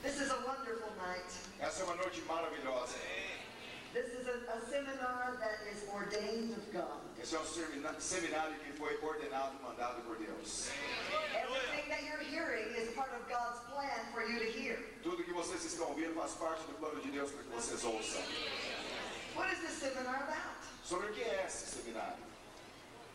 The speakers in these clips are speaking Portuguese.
This is a wonderful night. Essa é uma noite maravilhosa. This is a seminar that is ordained of God. Esse é um seminário que foi ordenado e mandado por Deus. Everything that you're hearing is part of God's plan for you to hear. Tudo que vocês estão ouvindo faz parte do plano de Deus para que vocês ouçam. What is this seminar about? Sobre o que é esse seminário?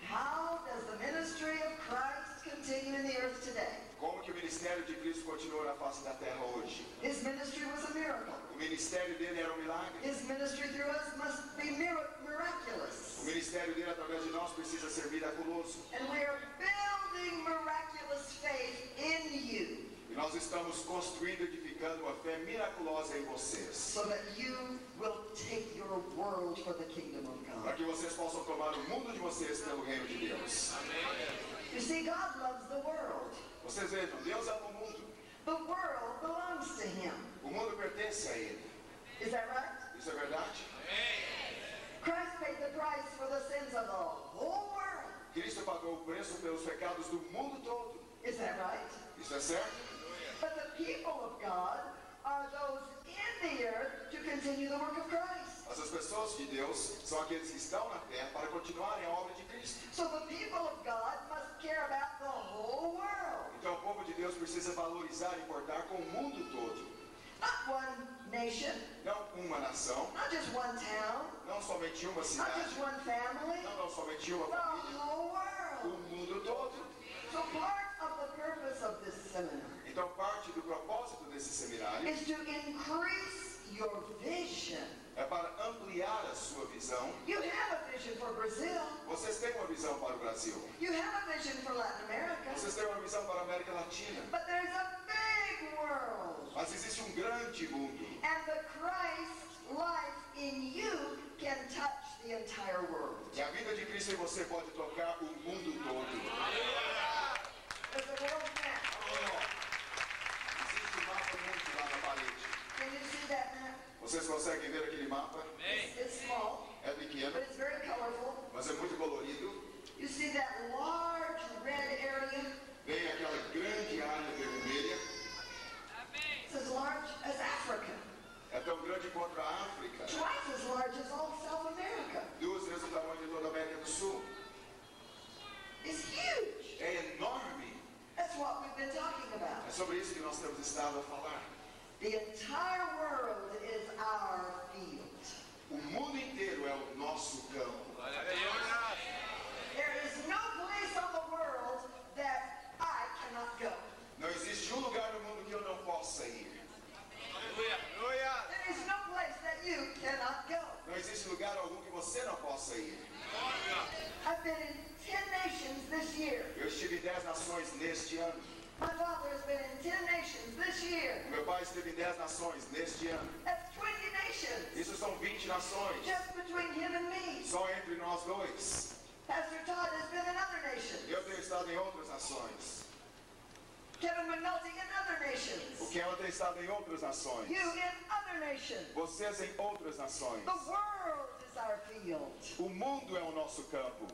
How does the ministry of Christ continue in the earth today? Como que o ministério de Cristo continua na face da terra hoje? His ministry was a miracle. O ministério dele era um milagre. His ministry through us must be miraculous. O ministério dele através de nós precisa ser miraculoso. And we are building miraculous faith in you. E nós estamos construindo e edificando uma fé miraculosa em vocês. So that you will take your world for the kingdom of Para God. que vocês possam tomar o mundo de vocês pelo reino de Deus. You see, God loves the world. Vocês vejam, Deus ama o mundo. The world belongs to Him. O mundo pertence a Ele. Is that right? Isso é verdade? Christ paid the price for the sins of the whole world. Cristo pagou o preço pelos pecados do mundo todo. Is that right? Isso é certo? But the people of God are those in the earth to continue the work of Christ. Mas as pessoas de Deus são aqueles que estão na terra para continuarem a obra de Cristo. So the people of God must care about the whole world. Então o povo de Deus precisa valorizar e importar com o mundo todo. Not one nation, Não uma nação, not just one town, não somente uma not cidade, just one family, não somente uma the família, whole o world. mundo todo. So part of the purpose of this seminar Então parte do propósito desse seminário is to increase your vision. é para ampliar a sua visão. You have a vision for Brazil. Vocês têm uma visão para o Brasil. You have a vision for Latin America. Vocês têm uma visão para a América Latina. But there's a big world. Mas existe um grande mundo. And the Christ life in you can touch the entire world. E a vida de Cristo em você pode tocar o mundo todo. There's a world map. Existe um mapa mundo lá na parede. Can you see that map? Vocês conseguem ver aquele mapa? It's small, É but pequeno, it's very colorful. mas é muito colorido. You see that large red area? Vem aquela grande área vermelha. It's as large as Africa. É tão grande quanto a África. Twice as large as all South America. 2 vezes o tamanho de toda a América do Sul. It's huge. É enorme. That's what we've been talking about. É sobre isso que nós temos estado a falar. The entire world is our field. O mundo inteiro é o nosso campo. There is no place on the world that I cannot go. Não existe um lugar no mundo que eu não possa ir. There is no place that you cannot go. Não existe lugar algum que você não possa ir. I've been in 10 nations this year. Eu estive em 10 nações neste ano. My father has been in 10 nations this year. O meu pai esteve em 10 nações neste ano. That's 20 nations. Isso são 20 nações. Just between him and me. Só entre nós dois. Pastor Todd has been in other nations. Eu tenho estado em outras nações. Kevin McNulty in other O nations. Ken tem estado em outras nações. You in other nations. Vocês em outras nações. The world is our field. O mundo é o nosso campo.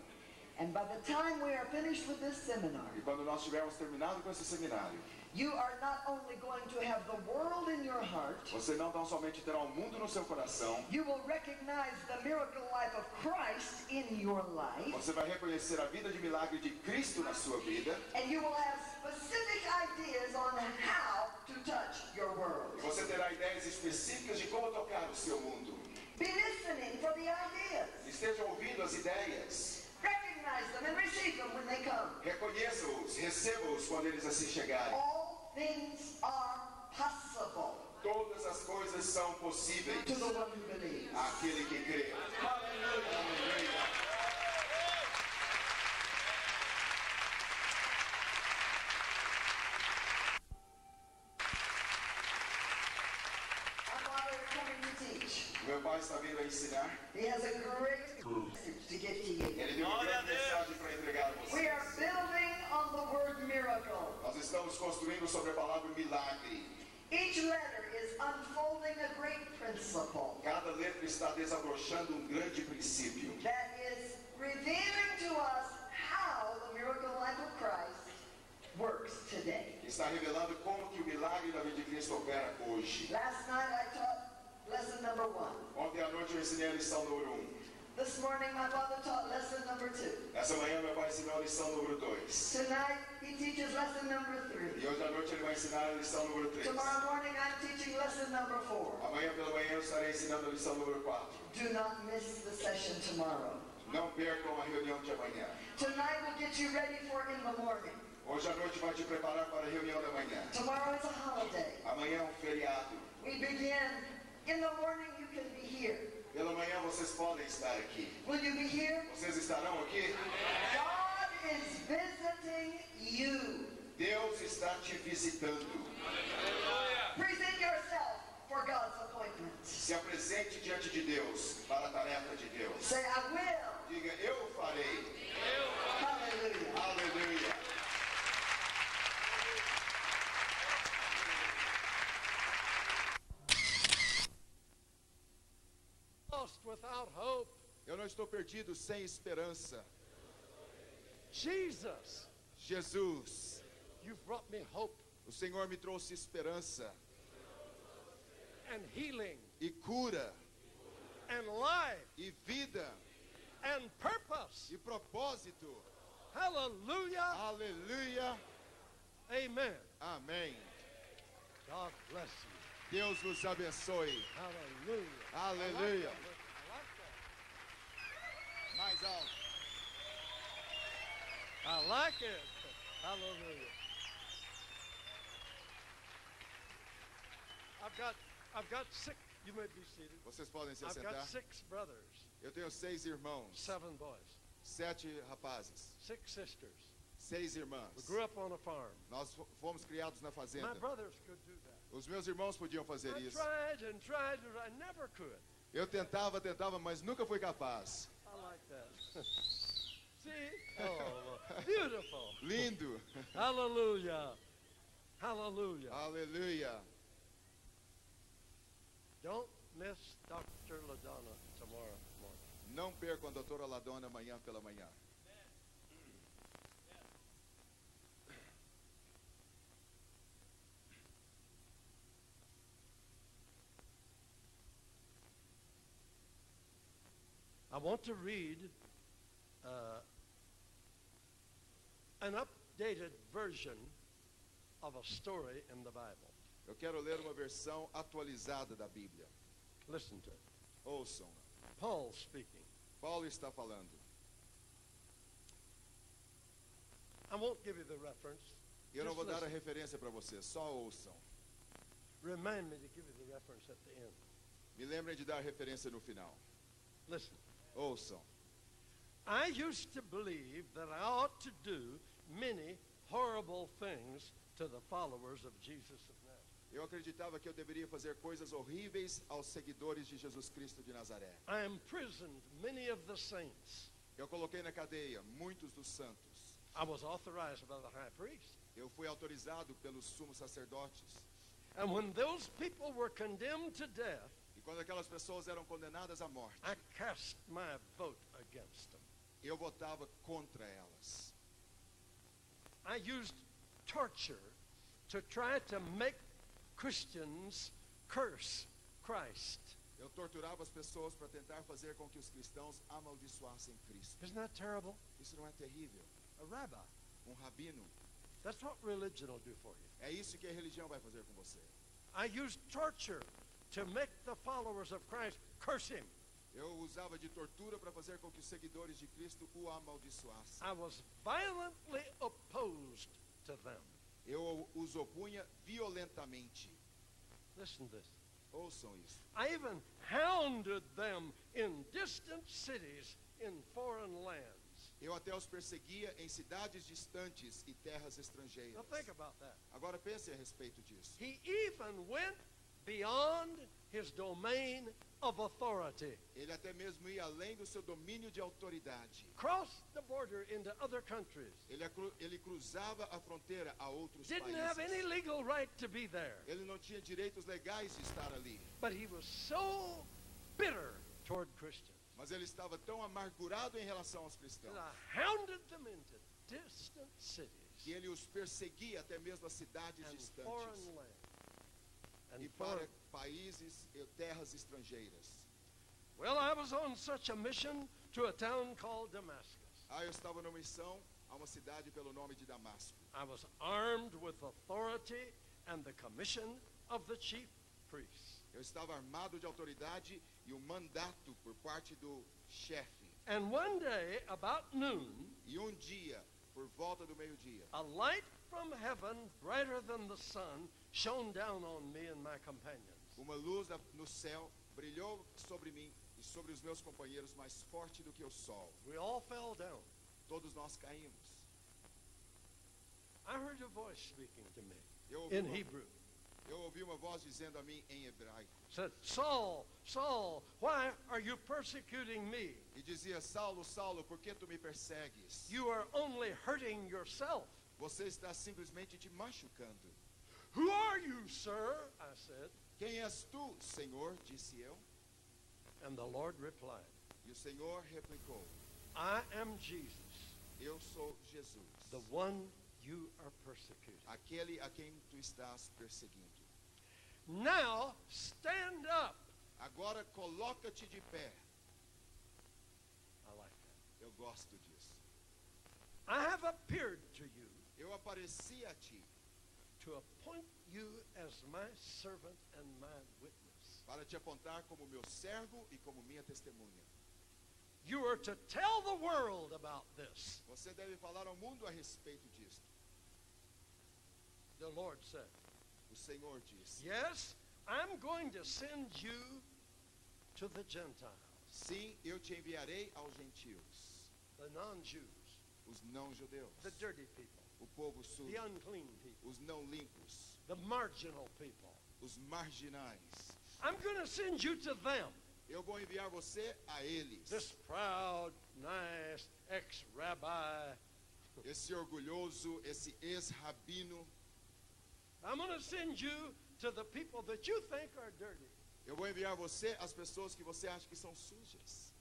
And by the time we are finished with this seminar, E quando nós tivermos terminado com esse seminário, you are not only going to have the world in your heart, você não tão somente terá o mundo no seu coração, you will recognize the miracle life of Christ in your life, você vai reconhecer a vida de milagre de Cristo na sua vida, and you will have specific ideas on how to touch your e world. você terá ideias específicas de como tocar o seu mundo. Be listening for the ideas. Esteja ouvindo as ideias. Recognize them and receive them when they come. Reconheça-os, receba-os quando eles assim chegarem. All things are possible Todas as coisas são possíveis to the one who believes. àquele que crê. Aleluia. My father is coming to teach. Meu pai está vindo a ensinar. He has a great message to give to you. Ele tem uma grande mensagem para entregar a We are vocês. building on the word miracle. Nós estamos construindo sobre a palavra milagre. Each letter is unfolding a great principle Cada letra está desabrochando grande princípio. that is revealing to us how the miracle life of Christ works today. que está revelando como que o milagre da vida de Cristo opera hoje. Last night I taught lesson number 1. Ontem à noite eu ensinei a lição número 1. This morning my father taught lesson number 2. Essa manhã meu pai ensinou a lição número 2. Tonight he teaches lesson number 3. E hoje à noite ele vai ensinar a lição número 3. Tomorrow morning I'm teaching lesson number 4. Amanhã pela manhã eu estarei ensinando a lição número 4. Do not miss the session tomorrow. Não percam a reunião de amanhã. Tonight will get you ready for in the morning. Hoje à noite vai te preparar para a reunião da manhã. Tomorrow is a holiday. Amanhã é um feriado. We begin in the morning. You can be here. Pela manhã vocês podem estar aqui. Will you be here? Vocês estarão aqui? God is visiting you. Deus está te visitando. Present yourself for God's appointment. Se apresente diante de Deus para a tarefa de Deus. Say, I will. Diga, eu farei. Hallelujah. Aleluia. Lost without hope. Eu não estou perdido sem esperança. Jesus, Jesus, you've brought me hope o Senhor me trouxe esperança and healing e cura and life e vida and purpose. e propósito. Hallelujah. Aleluia. Amen. Amém. God bless you. Deus vos abençoe. Hallelujah. Aleluia. I like that. Mais alto. I like it. Hallelujah. I've got six. You may be seated. Vocês podem se I've got assentar. 6 brothers, Eu tenho 6 irmãos, 7 boys, 7 rapazes, 6 sisters. 6 We irmãs. grew up on a farm. Nós fomos criados na My fazenda. brothers could do that. Os meus irmãos podiam fazer I isso. tried and tried, and I never could. Eu tentava, mas nunca fui capaz. I like that. See? Oh, beautiful. Lindo. Hallelujah. Hallelujah. Aleluia. Don't miss Dr. LaDonna tomorrow morning. Não percam a doutora Ladona amanhã pela manhã. I want to read an updated version of a story in the Bible. Eu quero ler uma versão atualizada da Bíblia. Listen to it. Ouçam. Paul speaking. Paulo está falando. I won't give you the reference. Eu não Just vou dar a listen. referência para vocês, só ouçam. Remind me to give you the reference at the end. Me lembrem de dar a referência no final. Listen. Ouçam. I used to believe that I ought to do many horrible things to the followers of Jesus of Nazareth. Eu acreditava que eu deveria fazer coisas horríveis aos seguidores de Jesus Cristo de Nazaré. I imprisoned many of the saints. Eu coloquei na cadeia muitos dos santos. I was authorized by the high priest. Eu fui autorizado pelos sumos sacerdotes. And when those people were condemned to death, E quando aquelas pessoas eram condenadas à morte, I cast my vote against them. eu votava contra elas. I used torture to try to make Christians curse Christ. Eu torturava as pessoas para tentar fazer com que os cristãos amaldiçoassem Cristo. Isn't that terrible? Isso não é terrível? A rabbi. Rabino, That's what religion will do for you. é isso que a religião vai fazer com você. I used torture to make the followers of Christ curse him. Eu usava de tortura para fazer com que os seguidores de Cristo o amaldiçoassem. I was violently opposed to them. Eu os opunha violentamente. Listen to this. Ouçam isso. I even hounded them in distant cities in foreign lands. Eu até os perseguia em cidades distantes e terras estrangeiras. Now think about that. Agora pense a respeito disso. He even went beyond his domain of authority. Ele até mesmo ia além do seu domínio de autoridade. Crossed the border into other countries. Ele cruzava a fronteira a outros Didn't have any países. legal right to be there. Ele não tinha direitos legais de estar ali. But he was so bitter toward Christians Mas ele estava tão amargurado em relação aos cristãos that I hounded them into distant cities. que ele os perseguia até mesmo as cidades and distantes foreign land. e And para foreign. países e terras estrangeiras. Well, I was on such a mission to a town called Damascus. Eu estava numa missão a uma cidade pelo nome de Damasco. I was armed with authority and the commission of the chief priests. Eu estava armado de autoridade e um mandato por parte do chefe. And one day, about noon, E um dia, por volta do meio-dia, a light from heaven, brighter than the sun, shone down on me and my companions. uma luz no céu brilhou sobre mim e sobre os meus companheiros mais forte do que o sol. We all fell down. Todos nós caímos. I heard a voice speaking to me Eu ouvi, in uma, Hebrew. eu ouvi uma voz dizendo a mim em hebraico. Said, Saul, Saul, why are you persecuting me? E dizia, Saulo, Saulo, por que tu me persegues? You are only hurting yourself. Você está simplesmente te machucando. Who are you, sir? I said. Quem és tu, Senhor? Disse eu. And the Lord replied, E o Senhor replicou, I am Jesus, eu sou Jesus, the one you are persecuting. aquele a quem tu estás perseguindo. Now stand up. Agora coloca-te de pé. I like that. Eu gosto disso. I have appeared to you Eu apareci a ti to appoint you as my servant and my witness. para te apontar como meu servo e como minha testemunha. You are to tell the world about this, Você deve falar ao mundo a respeito disso. the Lord said. O Senhor disse. Yes, I'm going to send you to the Gentiles, Sim, eu te enviarei aos gentios, the non-Jews, os não-judeus, the dirty people, o povo sujo, the unclean people, os não limpos, the marginal people. os marginais. I'm going to send you to them. Eu vou enviar você a eles. This proud, nice ex-rabbi. Esse orgulhoso, esse ex-rabino. I'm going to send you to the people that you think are dirty. Eu vou enviar você às pessoas que você acha que são sujas.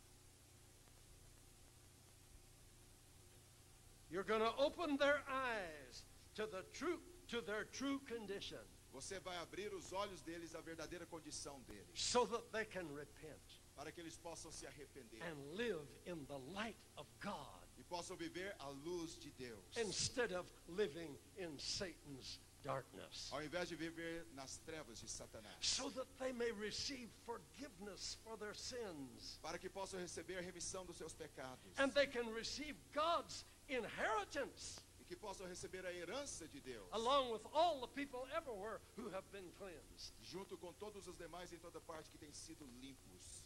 You're going to open their eyes to their true condition, Você vai abrir os olhos deles à verdadeira condição deles, so that they can repent para que eles possam se arrepender and live in the light of God e possam viver à luz de Deus, instead of living in Satan's darkness, ao invés de viver nas trevas de Satanás, so that they may receive forgiveness for their sins, para que possam receber a remissão dos seus pecados and they can receive God's inheritance e que possam receber a herança de Deus, along with all the people everywhere who have been cleansed. junto com todos os demais em toda parte que têm sido limpos.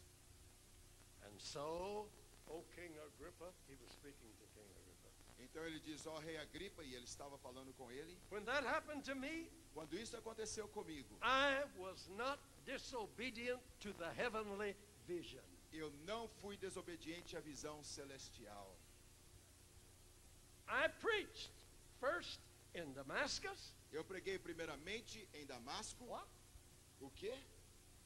And so, O King Agrippa, he was speaking to King Agrippa. Então ele diz, ó rei Agripa, e ele estava falando com ele, When that happened to me, quando isso aconteceu comigo, I was not disobedient to the heavenly vision. eu não fui desobediente à visão celestial. I preached first in Damascus. Eu preguei primeiramente em Damasco. What? O quê?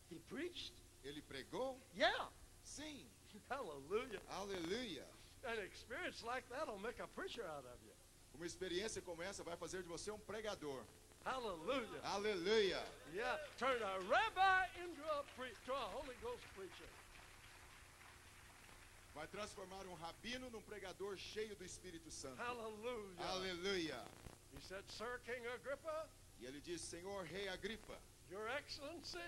He preached? Ele pregou? Yeah. Sim. Hallelujah. Aleluia. An experience like that will make a preacher out of you. Uma experiência como essa vai fazer de você um pregador. Hallelujah. Aleluia. Yeah. Turn a rabbi into to a Holy Ghost preacher. Vai transformar um rabino num pregador cheio do Espírito Santo. Hallelujah. Aleluia. He said, Sir King Agrippa, E ele diz, Senhor Rei Agripa, Your Excellency,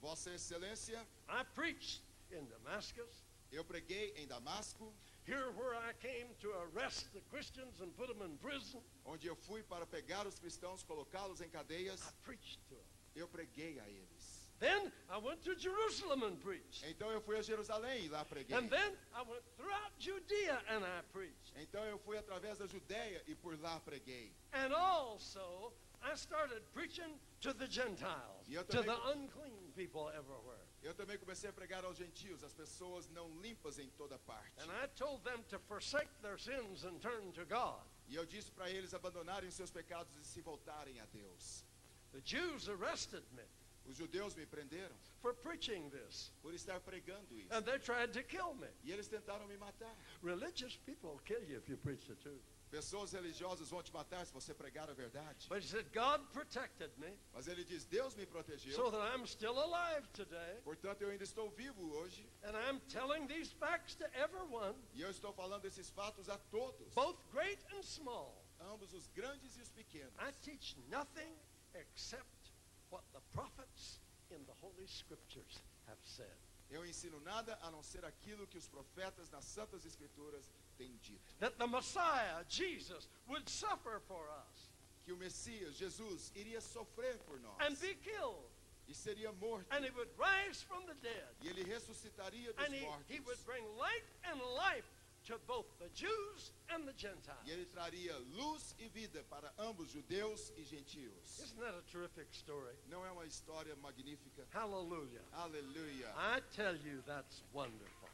Vossa Excelência, I preached in Damascus, eu preguei em Damasco, here where I came to arrest the Christians and put them in prison. onde eu fui para pegar os cristãos, colocá-los em cadeias. I preached to them. Eu preguei a eles. Then I went to Jerusalem and preached. Então eu fui a Jerusalém e lá preguei. And then I went throughout Judea and I preached. Então eu fui através da Judéia e por lá preguei. And also I started preaching to the Gentiles, E eu to também- the unclean people everywhere. Eu também comecei a pregar aos gentios, as pessoas não limpas em toda parte. And I told them to forsake their sins and turn to God. E eu disse para eles abandonarem os seus pecados e se voltarem a Deus. The Jews arrested me Os judeus me prenderam for preaching this, por estar pregando isso. and they tried to kill me. E eles tentaram me matar. Religious people will kill you if you preach the truth. Pessoas religiosas vão te matar se você pregar a verdade. But he said, God protected me Mas ele diz, Deus me protegeu. so that I'm still alive today. Portanto, eu ainda estou vivo hoje. And I'm telling these facts to everyone, E eu estou falando esses fatos a todos. both great and small. Ambos os grandes e os pequenos. I teach nothing except what the prophets in the Holy Scriptures have said. Eu ensino nada a não ser aquilo que os profetas nas Santas Escrituras têm dito. That the Messiah, Jesus, would suffer for us Que o Messias, Jesus, iria sofrer por nós. and be killed. E seria morto. And he would rise from the dead. E ele ressuscitaria dos And he would mortos. bring light and life to both the Jews and the Gentiles. E ele traria luz e vida para ambos, judeus e gentios. Isn't that a terrific story? Não é uma história magnífica? Hallelujah. Aleluia. I tell you, that's wonderful.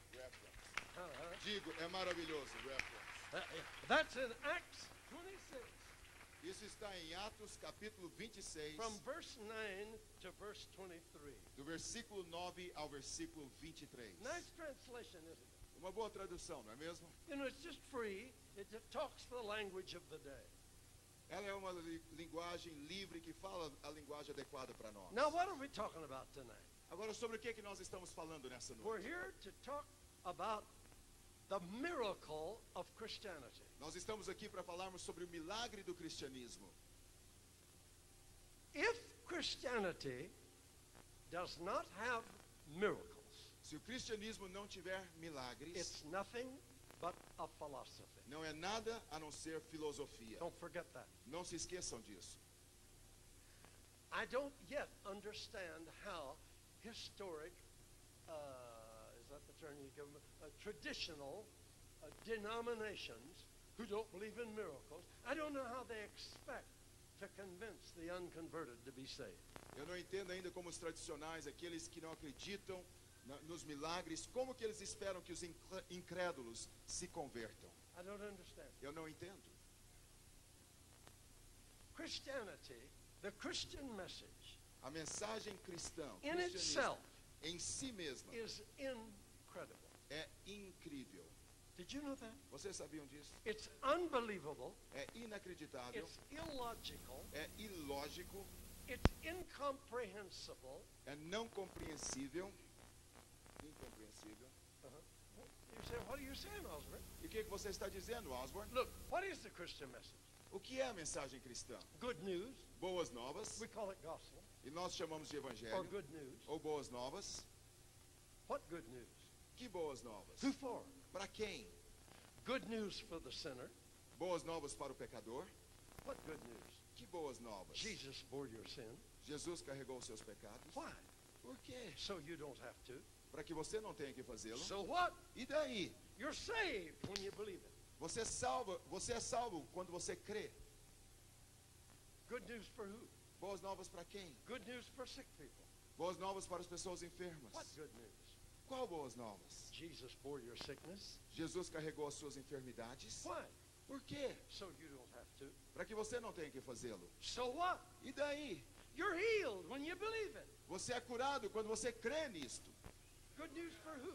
Digo, é maravilhoso. That's in Acts 26, Isso está em Atos capítulo 26, from verse 9 to verse 23. do versículo 9 ao versículo 23. Nice translation, isn't it? Uma boa tradução, não é mesmo? You know, it's just free. It talks the language of the day. Ela é uma linguagem livre que fala a linguagem adequada para nós. Now, what are we talking about tonight? Agora, sobre o que nós estamos falando nessa We're noite? here to talk about the miracle of Christianity. Nós estamos aqui para falarmos sobre o milagre do cristianismo. If Christianity does not have miracles, Se o cristianismo não tiver milagres, it's nothing but a philosophy. não é nada a não ser filosofia. Don't forget that. Não se esqueçam disso. I don't yet understand how historic, is that the term you give them, traditional denominations who don't believe in miracles, I don't know how they expect to convince the unconverted to be saved. Eu não entendo ainda como os tradicionais, aqueles que não acreditam nos milagres, como que eles esperam que os incrédulos se convertam? I don't understand. Eu não entendo. Christianity, the Christian message, A mensagem cristã, o in cristianismo, itself, em si mesma, is incredible. é incrível. Did you know that? Vocês sabiam disso? It's unbelievable. É inacreditável, It's illogical. é ilógico, It's incomprehensible. é não compreensível. Incompreensível. You say, what are you saying, Osborne? E o que você está dizendo, Osborne? Look, what is the Christian message? O que é a mensagem cristã? Good news. Boas novas, We call it gospel. e nós chamamos de Or evangelho, good news. ou boas novas. What good news? Que boas novas? Who for? Para quem? Good news for the sinner. Boas novas para o pecador? What good news? Que boas novas? Jesus bore your sin. Jesus carregou os seus pecados. Why? Por quê? So you don't have to. Para que você não tenha que fazê-lo. So what? E daí? You're saved when you believe it. Você é salvo quando você crê. Good news for who? Boas novas para quem? Good news for sick people. Boas novas para as pessoas enfermas. What good news? Qual boas novas? Jesus bore your sickness. Jesus carregou as suas enfermidades. Why? Por quê? So you don't have to. Para que você não tenha que fazê-lo. So what? E daí? You're healed when you believe it. Você é curado quando você crê nisto. Good news for who?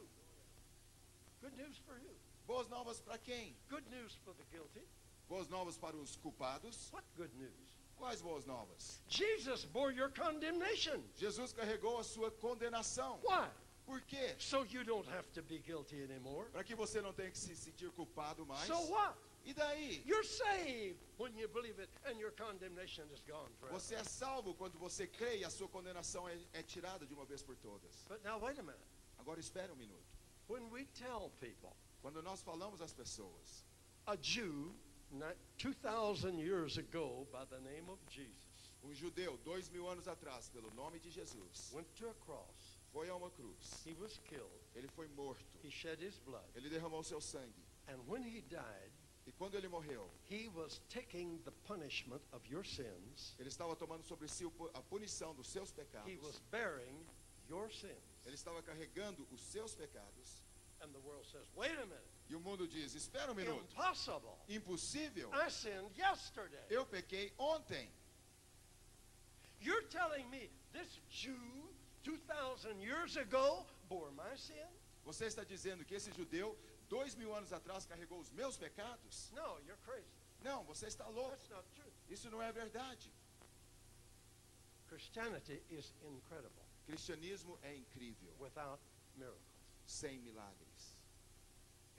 Good news for who? Boas novas para quem? Good news for the guilty. Boas novas para os culpados. What good news? Quais boas novas? Jesus bore your condemnation. Jesus carregou a sua condenação. Why? Por quê? So you don't have to be guilty anymore. Para que você não tenha que se sentir culpado mais. So what? E daí? You're saved when you believe it and your condemnation is gone forever. Você é salvo quando você crê e a sua condenação é tirada de uma vez por todas. But now wait a minute. Agora espere um minuto. When we tell people, Quando nós falamos às pessoas, a Jew 2,000 years ago by the name of Jesus judeu 2000 anos atrás, pelo nome de Jesus, went to a cross. foi a uma cruz. He was killed. Ele foi morto. He shed his blood. Ele derramou seu sangue. And when he died, E quando ele morreu, he was taking the punishment of your sins. ele estava tomando sobre si a punição dos seus He pecados. was bearing your sins. Ele estava carregando os seus pecados. And the world says, wait a minute. E o mundo diz, espera um minuto. Impossible. Impossível? I sinned yesterday. Eu pequei ontem. You're telling me this Jew 2,000 years ago bore my sin? Você está dizendo que esse judeu, 2000 anos atrás, carregou os meus pecados? No, you're crazy. Não, você está louco. That's not true. Isso não é verdade. Christianity is incredible Cristianismo é incrível, without miracles. sem milagres.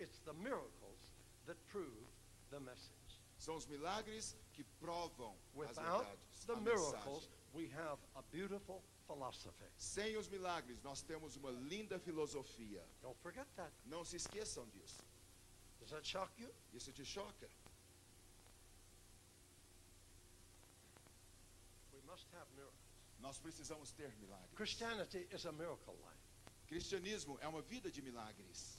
It's the miracles that prove the message. São os milagres que provam as Without verdades, the a miracles, mensagem. we have a beautiful philosophy. Sem os milagres, nós temos uma linda filosofia. Don't forget that. Não se esqueçam disso. Does that shock you? Isso te choca? We must have miracles. Nós precisamos ter milagres. Christianity is a miracle life. Cristianismo é uma vida de milagres.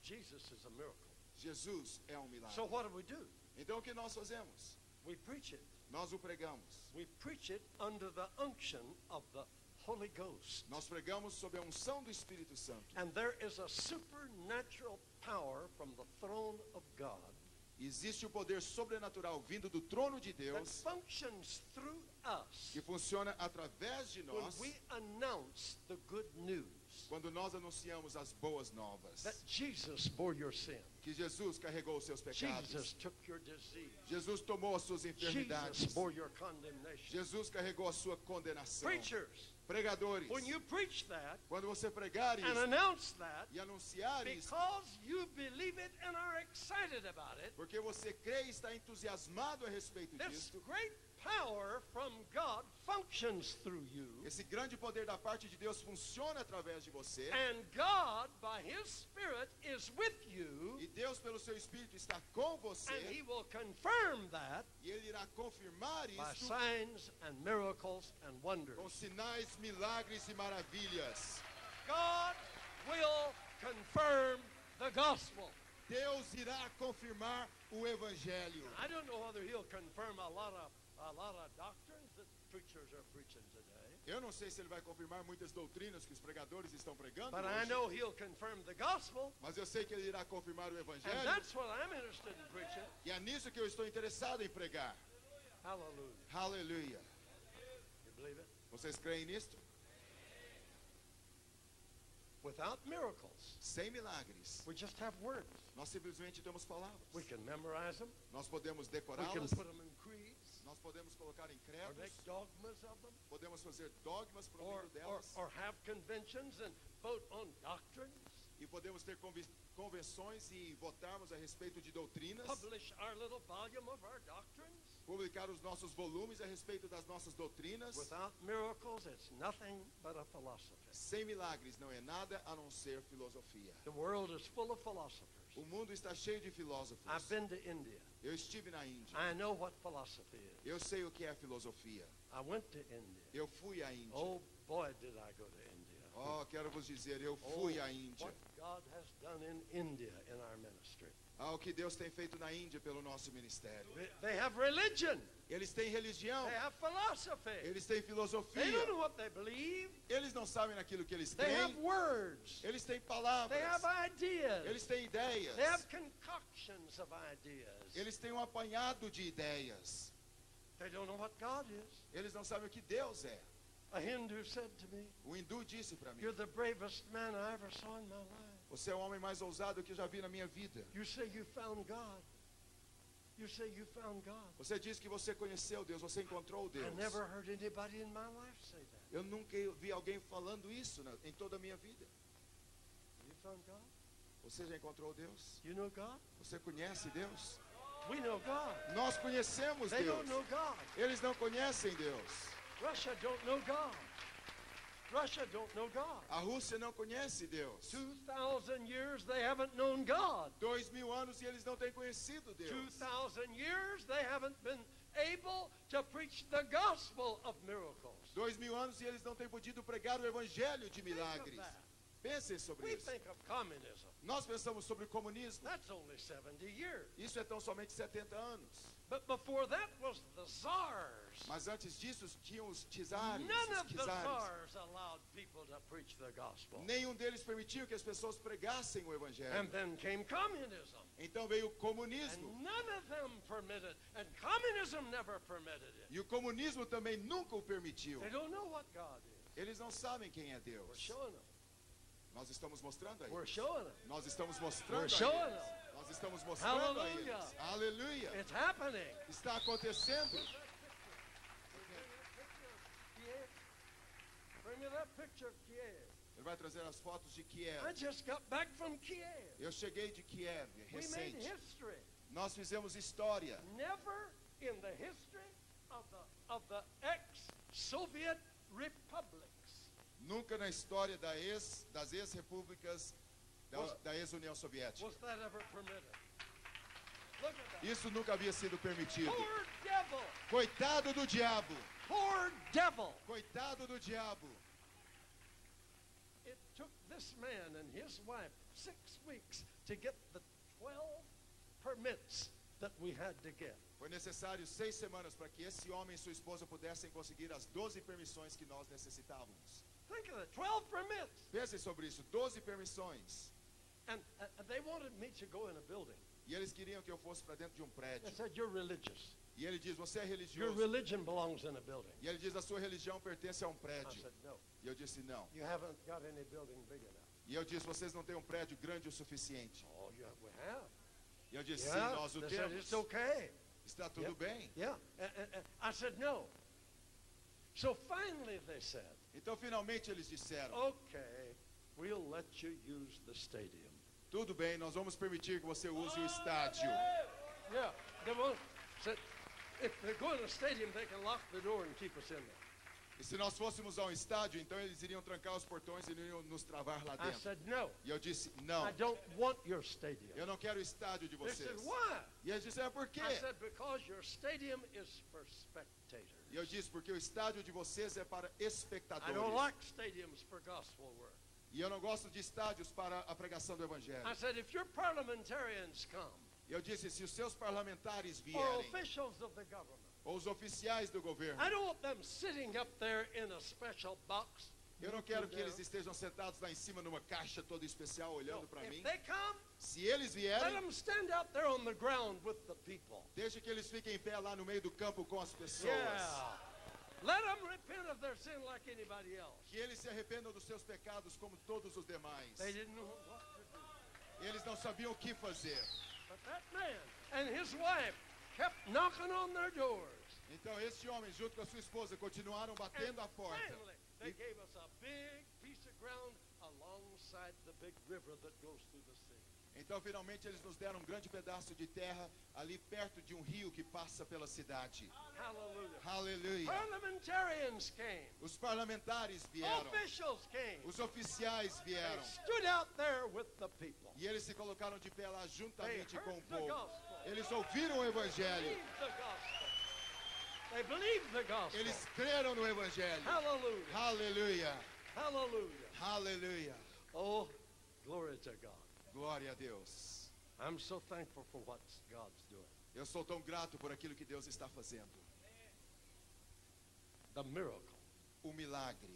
Jesus is a miracle. Jesus é um milagre. So what do? Então o que nós fazemos? We preach it. Nós o pregamos. We preach it under the unction of the Holy Ghost. Nós pregamos sob a unção do Espírito Santo. And there is a supernatural power from the throne of God Existe o poder sobrenatural vindo do trono de that Deus functions through us que funciona através de when nós we announce the good news quando nós anunciamos as boas novas. that Jesus bore your sin. Que Jesus carregou os seus pecados. Jesus took your disease. Jesus tomou as suas enfermidades. Jesus bore your condemnation. Jesus carregou a sua condenação. Preachers, Pregadores, when you preach that quando você pregar and isso announce that, e anunciar isso, because you believe it and are excited about it, porque você crê e está entusiasmado a respeito this disso, great power from God functions through you. esse grande poder da parte de Deus funciona através de você, And God, by His Spirit, is with you, e Deus, pelo seu Espírito, está com você, and He will confirm that e Ele irá confirmar by isso signs and miracles and wonders. com sinais, milagres e maravilhas. God will confirm the gospel. Deus irá confirmar o Evangelho. I don't know whether He'll confirm a lot of doctrines that preachers are preaching today, Eu não sei se Ele vai confirmar muitas doutrinas que os pregadores estão pregando but I hoje, know He'll confirm the gospel, mas eu sei que Ele irá confirmar o and Evangelho, that's what I'm interested in preaching. e é nisso que eu estou interessado em pregar. Hallelujah. Aleluia. You believe it? Vocês creem nisto? Without miracles, Sem milagres. we just have words. Nós simplesmente temos palavras. We can memorize them. Nós podemos We can decorá-las, put them in creeds nós podemos colocar em or credos, make dogmas of them, podemos fazer dogmas por or, meio delas, or have conventions and vote on doctrines, e podemos ter convenções e votarmos a respeito de doutrinas, publish our little volume of our doctrines. publicar os nossos volumes a respeito das nossas doutrinas. Without miracles, it's nothing but a philosophy. Sem milagres não é nada a não ser filosofia. The world is full of philosophers. O mundo está cheio de filósofos. I've been to India. Eu estive na Índia. I know what philosophy is. Eu sei o que é filosofia. I went to India. Eu fui à Índia. Oh boy, did I go to India. Oh, quero vos dizer, eu Oh, fui à Índia. what God has done in India in our ministry. O que Deus tem feito na Índia pelo nosso ministério. They have religion. Eles têm religião, They have philosophy. eles têm They filosofia, don't know what they believe. eles não sabem naquilo que eles They have creem, words. eles têm They palavras, have ideas. eles têm ideias, They have concoctions of ideas. eles têm um apanhado de ideias, They don't know what God is. eles não sabem o que Deus é. A Hindu said to me, O hindu disse para mim, "You're the bravest man I ever saw in my life. você é o homem mais ousado que eu já vi na minha vida. You say you found God. You say you found God. Você diz que você conheceu Deus, você encontrou I Deus. never heard anybody in my life say that. Eu nunca vi alguém falando isso em toda a minha vida. You found God? Você já encontrou Deus? You know God? Você conhece Deus? We know God. Nós conhecemos They Deus. don't know God. Eles não conhecem Deus. Russia don't know God. Russia don't know God. A Rússia não conhece Deus. 2,000 years they haven't known God. 2000 anos e eles não têm conhecido Deus. 2,000 years they haven't been able to preach the gospel of miracles. 2000 anos e eles não têm podido pregar o evangelho de Think of milagres. that. Pensem sobre We isso. think of communism. Nós pensamos sobre o comunismo. That's only 70 years. Isso é tão somente 70 anos. But before that was the czars. Mas antes disso tinham os czares. None Os of the czares. czars allowed people to preach the gospel. Nenhum deles permitiu que as pessoas pregassem o evangelho. And then came communism. Então veio o And comunismo. none of them permitted. And communism never permitted it. E o comunismo também nunca o permitiu. They don't know what God is. Eles não sabem quem é We're Deus. showing them. Nós estamos mostrando a We're eles. showing them. Nós estamos mostrando We're a showing eles. them. Nós estamos mostrando a Hallelujah. eles. Aleluia. It's happening. Está acontecendo. Bring me that picture of Kiev. Ele vai trazer as fotos de Kiev. I just got back from Kiev. Eu cheguei de Kiev, We made recente. history. Nós fizemos história. Never in the history of the ex-Soviet republics Nunca na história das ex-repúblicas da ex-União Soviética. was that ever permitted. Look at that. Isso nunca havia sido permitido. Poor devil. Coitado do diabo. Poor devil. Coitado do diabo. It took this man and his wife 6 weeks to get the 12 permits that we had to get. Foi necessário 6 semanas para que esse homem e sua esposa pudessem conseguir as 12 permissões que nós necessitávamos. Think of it, 12 permits. Pensem sobre isso, 12 permissões. And they wanted me to go in a building. E eles queriam que eu fosse para dentro de um prédio. They said, you're religious. E ele diz, você é Your religioso. religion belongs in a building. E ele diz, a sua religião pertence a um I prédio. said, no, E eu disse, não. you haven't got any building big enough. E eu disse, vocês não têm um prédio grande o suficiente. Oh, we have. E eu disse, Yeah. sim, nós o They said, temos. it's okay. Está tudo bem. Yeah. I said, no. So finally they said, Então, finalmente, eles disseram, okay, we'll let you use the stadium. tudo bem, nós vamos permitir que você use o estádio. Yeah. They won't. Said, if they go in the stadium, they can lock the door and keep us in there. E se nós fôssemos ao estádio, então eles iriam trancar os portões e não iriam nos travar lá I dentro. said, no, E eu disse, não, I don't want your stadium. eu não quero o estádio de They said, vocês. why? E eles disseram, por quê? I said, because your stadium is for spectators. E eu disse, porque o estádio de vocês é para I don't espectadores. like stadiums for gospel work. E eu não gosto de estádios para a pregação do Evangelho. I said, if your parliamentarians come, E eu disse, se os seus parlamentares or vierem, officials of the government, ou os oficiais do governo, I don't want them sitting up there in a special box. eu não quero que looking eles down. estejam sentados lá em cima numa caixa toda especial olhando No, para mim. if they come, Se eles let vierem, them stand out there on the ground with the people. deixe que eles fiquem em pé lá no meio do campo com as pessoas. Yeah. Let them repent of their sin like anybody else. Que eles se arrependam dos seus pecados como todos os demais. They didn't know what to do. Eles não sabiam o que fazer. But that man and his wife kept knocking on their doors. Então este homem, junto com a sua esposa, continuaram batendo a porta. Finally, they gave us a big piece of ground alongside the big river that goes through the sea. Então, finalmente, eles nos deram um grande pedaço de terra ali perto de um rio que passa pela cidade. Hallelujah. Aleluia. Parliamentarians came. Os parlamentares vieram. Officials came. Os oficiais They vieram. stood out there with the people. E eles se colocaram de pé lá They juntamente com o heard the povo. gospel. Eles ouviram o Evangelho. Believed the gospel. They believed the gospel. Eles creram no Evangelho. Hallelujah. Aleluia. Hallelujah. Aleluia. Oh, glory to God. Glória a Deus. I'm so thankful for what God's doing. Eu sou tão grato por aquilo que Deus está fazendo. The miracle. O milagre.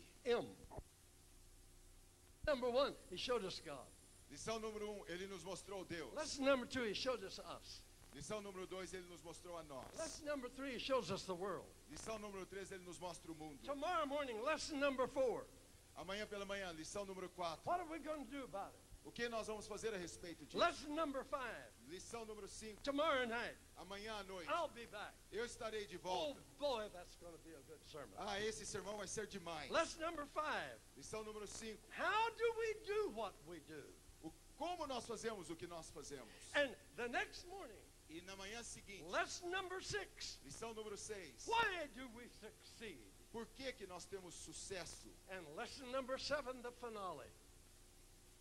Number one, he showed us God. Lição número 1, ele nos mostrou Deus. Lesson number two, he showed us us. Lição número 2, ele nos mostrou a nós. Lesson number three, he shows us the world. Lição número 3, ele nos mostra o mundo. Tomorrow morning, lesson number 4. Amanhã pela manhã, lição número 4. What are we going to do about it? O que nós vamos fazer a respeito disso? Lesson number 5. Lição número 5. Tomorrow night, Amanhã à noite, I'll be back. eu estarei de Oh volta. boy, that's going to be a good sermon. Ah, esse sermão vai ser demais. Lesson number 5. Lição número 5. How do we do what we do? Como nós fazemos o que nós fazemos? And the next morning, E na manhã seguinte, lesson number 6. lição número 6. Why do we succeed? Por que que nós temos sucesso? And lesson number 7, the finale,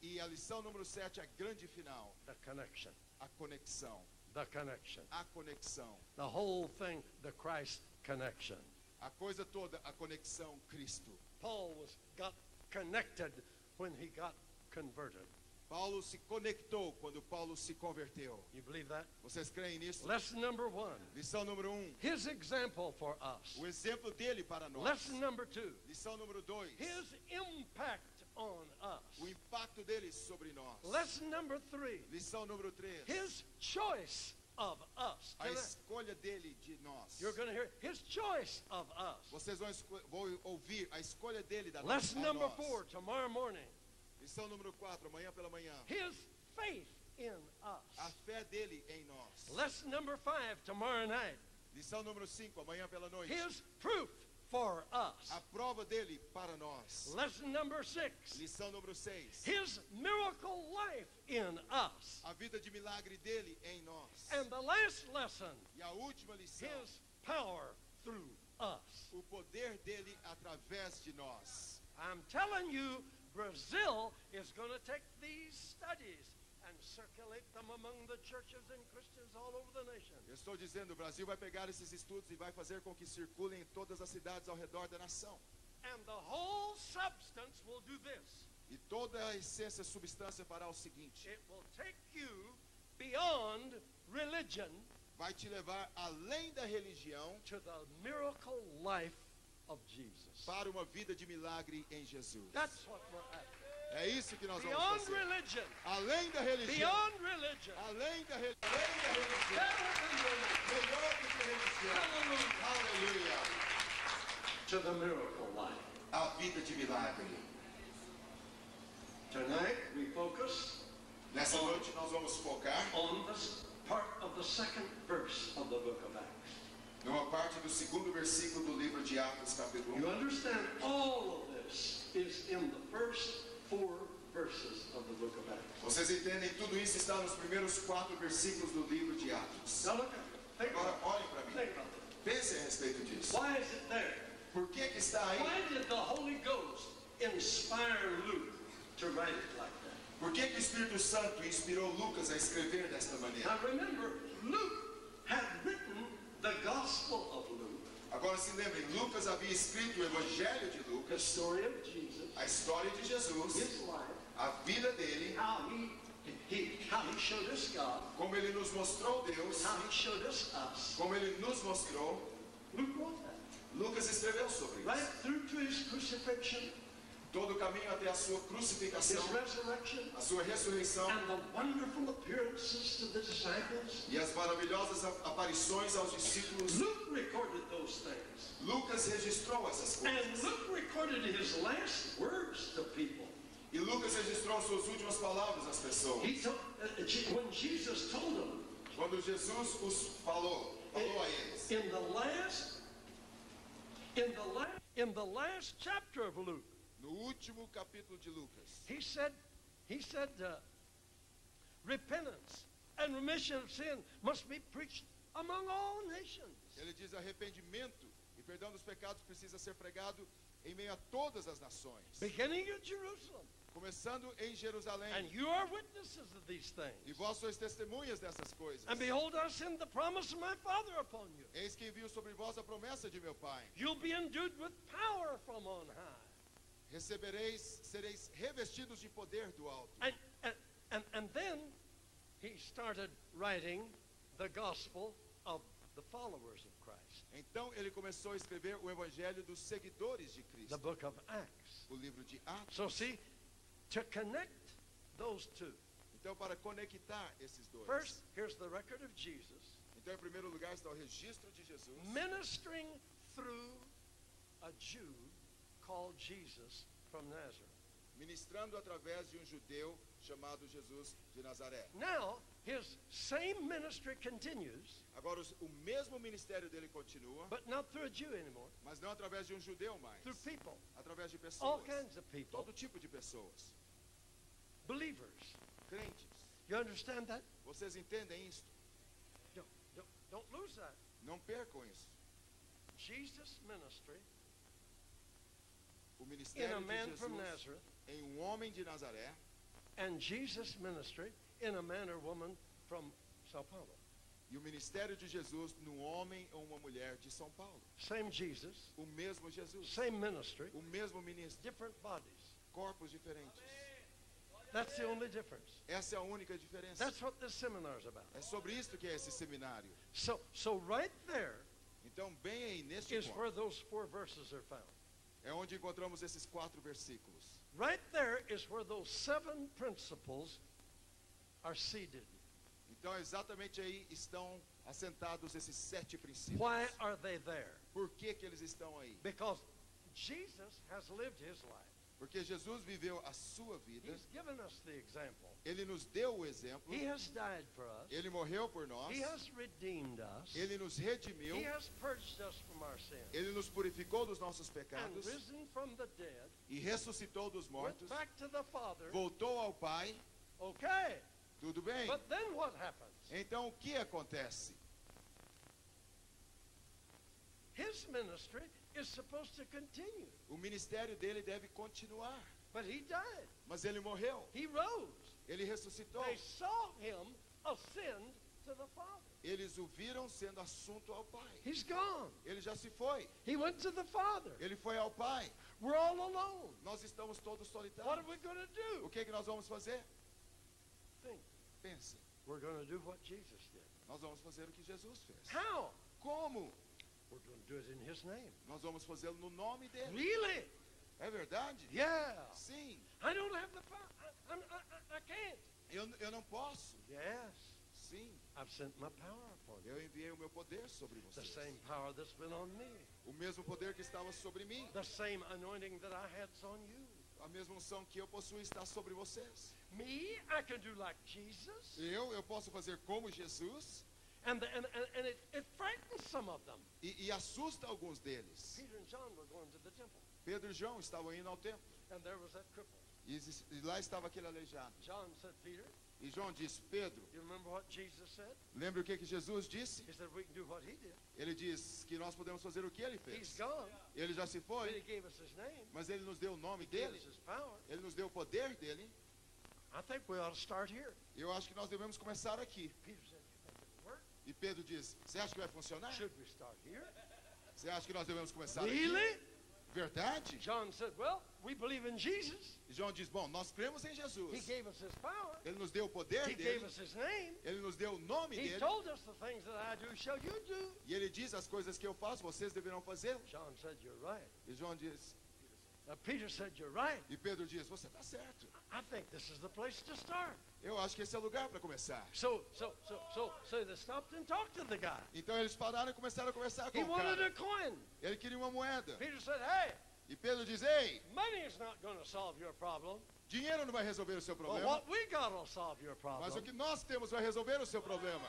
E a lição número 7, a grande final, the connection. a conexão. The connection. A conexão. The whole thing, the Christ connection. A coisa toda, a conexão Cristo. Paul got connected when he got converted. Paulo se conectou quando Paulo se converteu. You believe that? Vocês creem nisso? Lesson number 1, Lição número 1, his example for us. o exemplo dele para nós. Lesson number 2, Lição número 2, his impact on us. o impacto dele sobre nós. Lesson number 3, Lição número 3, his choice of us. a escolha dele de nós. You're going to hear his choice of us. Vocês vão ouvir a escolha dele da Lesson a number nós. 4, tomorrow morning, Lição número 4, amanhã pela manhã. His faith in A us. fé dele em nós. Lesson number 5 tomorrow night. Lição número 5, amanhã pela noite. His proof for us. A prova dele para nós. Lesson number 6. Lição número 6. His miracle life in us. A vida de milagre dele em nós. And the last lesson, E a última lição. his power through us. O poder dele através de nós. I'm telling you, Brazil is going to take these studies and circulate them among the churches and Christians all over the nation. Eu estou dizendo, o Brasil vai pegar esses estudos e vai fazer com que circulem em todas as cidades ao redor da nação. And the whole substance will do this. E toda a essência e substância fará o seguinte. It will take you beyond religion Vai te levar além da religião to the miracle life of Jesus. para uma vida de milagre em Jesus. That's what we're at. É isso que nós vamos Beyond fazer. religion. Além da religião. Beyond religion. Além da religião. Melhor do que religião. Aleluia. To the miracle life. A vida de milagre. Tonight we focus Nessa noite nós vamos focar on this part of the second verse of the book of Acts. numa parte do segundo versículo do livro de Atos, capítulo You 1. understand all of this is in the first 4 verses of the book of Acts. Vocês entendem? Tudo isso está nos primeiros 4 versículos do livro de Atos. Now look at it. Think Agora about olhem para it. mim. Think about it. Pensem a respeito disso. Why is it there? Por que que está aí? Why did the Holy Ghost inspire Luke to write it like that? Por que que o Espírito Santo inspirou Lucas a escrever desta maneira? Now remember, Luke had written the Gospel of Luke, Agora se lembrem, Lucas havia escrito o Evangelho de the Lucas, story of Jesus, a história de Jesus, his life, a vida dele, how he showed us God, como ele nos mostrou Deus, how he showed us us. como ele nos mostrou. Luke wrote that. Lucas escreveu sobre Right isso. through to his crucifixion, Todo o caminho até a sua his crucificação, resurrection, a sua ressurreição and the wonderful appearances to the disciples. e as maravilhosas aparições aos discípulos. Luke recorded those things. Lucas registrou essas And coisas. Luke recorded his last words to people. E Lucas registrou suas últimas palavras às pessoas. He told, when Jesus told them, Quando Jesus os falou a eles. in the last chapter of Luke, No último capítulo de Lucas, he said, repentance and remission of sin must be preached among all nations. ele diz arrependimento e perdão dos pecados precisa ser pregado em meio a todas as nações, Beginning at Jerusalem. começando em Jerusalém. And you are witnesses of these E things. vós sois testemunhas dessas coisas. And behold, I send the promise of my Father upon you. Eis que envio sobre vós a promessa de meu Pai. You'll be endued with power from on high. Recebereis, sereis revestidos de poder do alto. And then he started writing the gospel of the followers of Christ, Então ele começou a escrever o evangelho dos seguidores de the Cristo, book of Acts. o livro de Atos. So see, to connect those two, Então para conectar esses dois. first, here's the record of Jesus Então em primeiro lugar está o registro de Jesus, ministering through a Jew called Jesus from Nazareth. ministrando através de um judeu chamado Jesus de Nazaré. Now, his same ministry continues, Agora o mesmo ministério dele continua, but not through a Jew anymore, mas não através de um judeu mais, through people, através de all pessoas, kinds of people, todo tipo de pessoas, believers. crentes. You understand that? Vocês entendem isso? Don't lose that. Não percam isso. Jesus' ministry O in ministério a de man from Jesus Nazareth, em um homem de Nazaré and Jesus' ministry in a man or woman from Sao Paulo. e o ministério de Jesus num homem ou uma mulher de São Paulo. Same Jesus, O mesmo Jesus, same ministry, o mesmo ministro, different bodies. corpos diferentes. That's the only difference. Essa é a única diferença. That's what this seminar is about. É sobre isso que é esse seminário. So right there Então, bem aí neste is where ponto, those 4 verses are found. é onde encontramos esses 4 versículos. Right there is where those 7 principles are seated. Então, exatamente aí estão assentados esses 7 princípios. Why are they there? Por que que eles estão aí? Because Jesus has lived his life. Porque Jesus viveu a sua vida. He's given us the example. Ele nos deu o exemplo. He has died for us. Ele morreu por nós. He has redeemed us. Ele nos redimiu. He has purged us from our sins. Ele nos purificou dos nossos And pecados risen from the dead. e ressuscitou dos Went mortos. back to the Father. Voltou ao Pai. Okay. Tudo bem? But then what happens? Então o que acontece? His ministry is supposed to continue. O ministério dele deve continuar. But he died. Mas ele morreu. He rose. Ele ressuscitou. They saw him ascend to the Father. Eles o viram sendo assunto ao Pai. He's gone. Ele já se foi. He went to the Father. Ele foi ao Pai. We're all alone. Nós estamos todos What solitários. are we going to do? O que nós vamos fazer? Think. Pensa. We're going to do what Jesus did. Nós vamos fazer o que Jesus fez. How? Como? We're going to do it in his name. Nós vamos fazê-lo no nome dele. Really? É verdade? Yeah. Sim. I don't have the power. I can't. Eu não posso. Yes. Sim. I've sent my power upon you. Eu enviei o meu poder sobre The vocês. same power that's been on me. O mesmo poder que estava sobre mim. The same anointing that I had's on you. A mesma unção que eu possuo está sobre vocês. Me, I can do like Jesus. Eu posso fazer como Jesus And it frightens some of them. e assusta alguns deles. Peter and John were going to the temple. Pedro e João estavam indo ao templo. And there was that cripple. E lá estava aquele aleijado. John said, Peter, E João disse, Pedro, you remember what Jesus said? lembra o que Jesus disse? He said, we can do what he did. Ele diz que nós podemos fazer o que ele He's fez. gone. Ele já se But he foi, gave us his name. mas ele nos deu o nome He gave dele. us his power. Ele nos deu o poder dele. I think we ought to start here. Eu acho que nós devemos começar aqui. Peter said, you think it'll work? E Pedro diz, você acha que vai funcionar? Should we start here? Você acha que nós devemos começar aqui? Really? Verdade? John said, well, we believe in Jesus. E João diz, bom, nós cremos em He Jesus. gave us his power. Ele nos deu o poder He gave dele. us his name. Ele nos deu o nome He dele. told us the things that I do shall you do. E ele diz, as coisas que eu faço, vocês deverão fazer. John said, you're right. E João diz, Peter said, you're right. e Pedro diz, você está certo. I think this is the place to start. Eu acho que esse é o lugar para começar. So they stopped and talked to the guy. Então eles pararam e começaram a conversar com He o wanted cara. a coin. Ele queria uma moeda. Peter said, hey, E Pedro diz, ei, money is not going to solve your problem. dinheiro não vai resolver o seu Well, problema. what we got will solve your Mas o problem. que nós temos vai resolver o seu problema.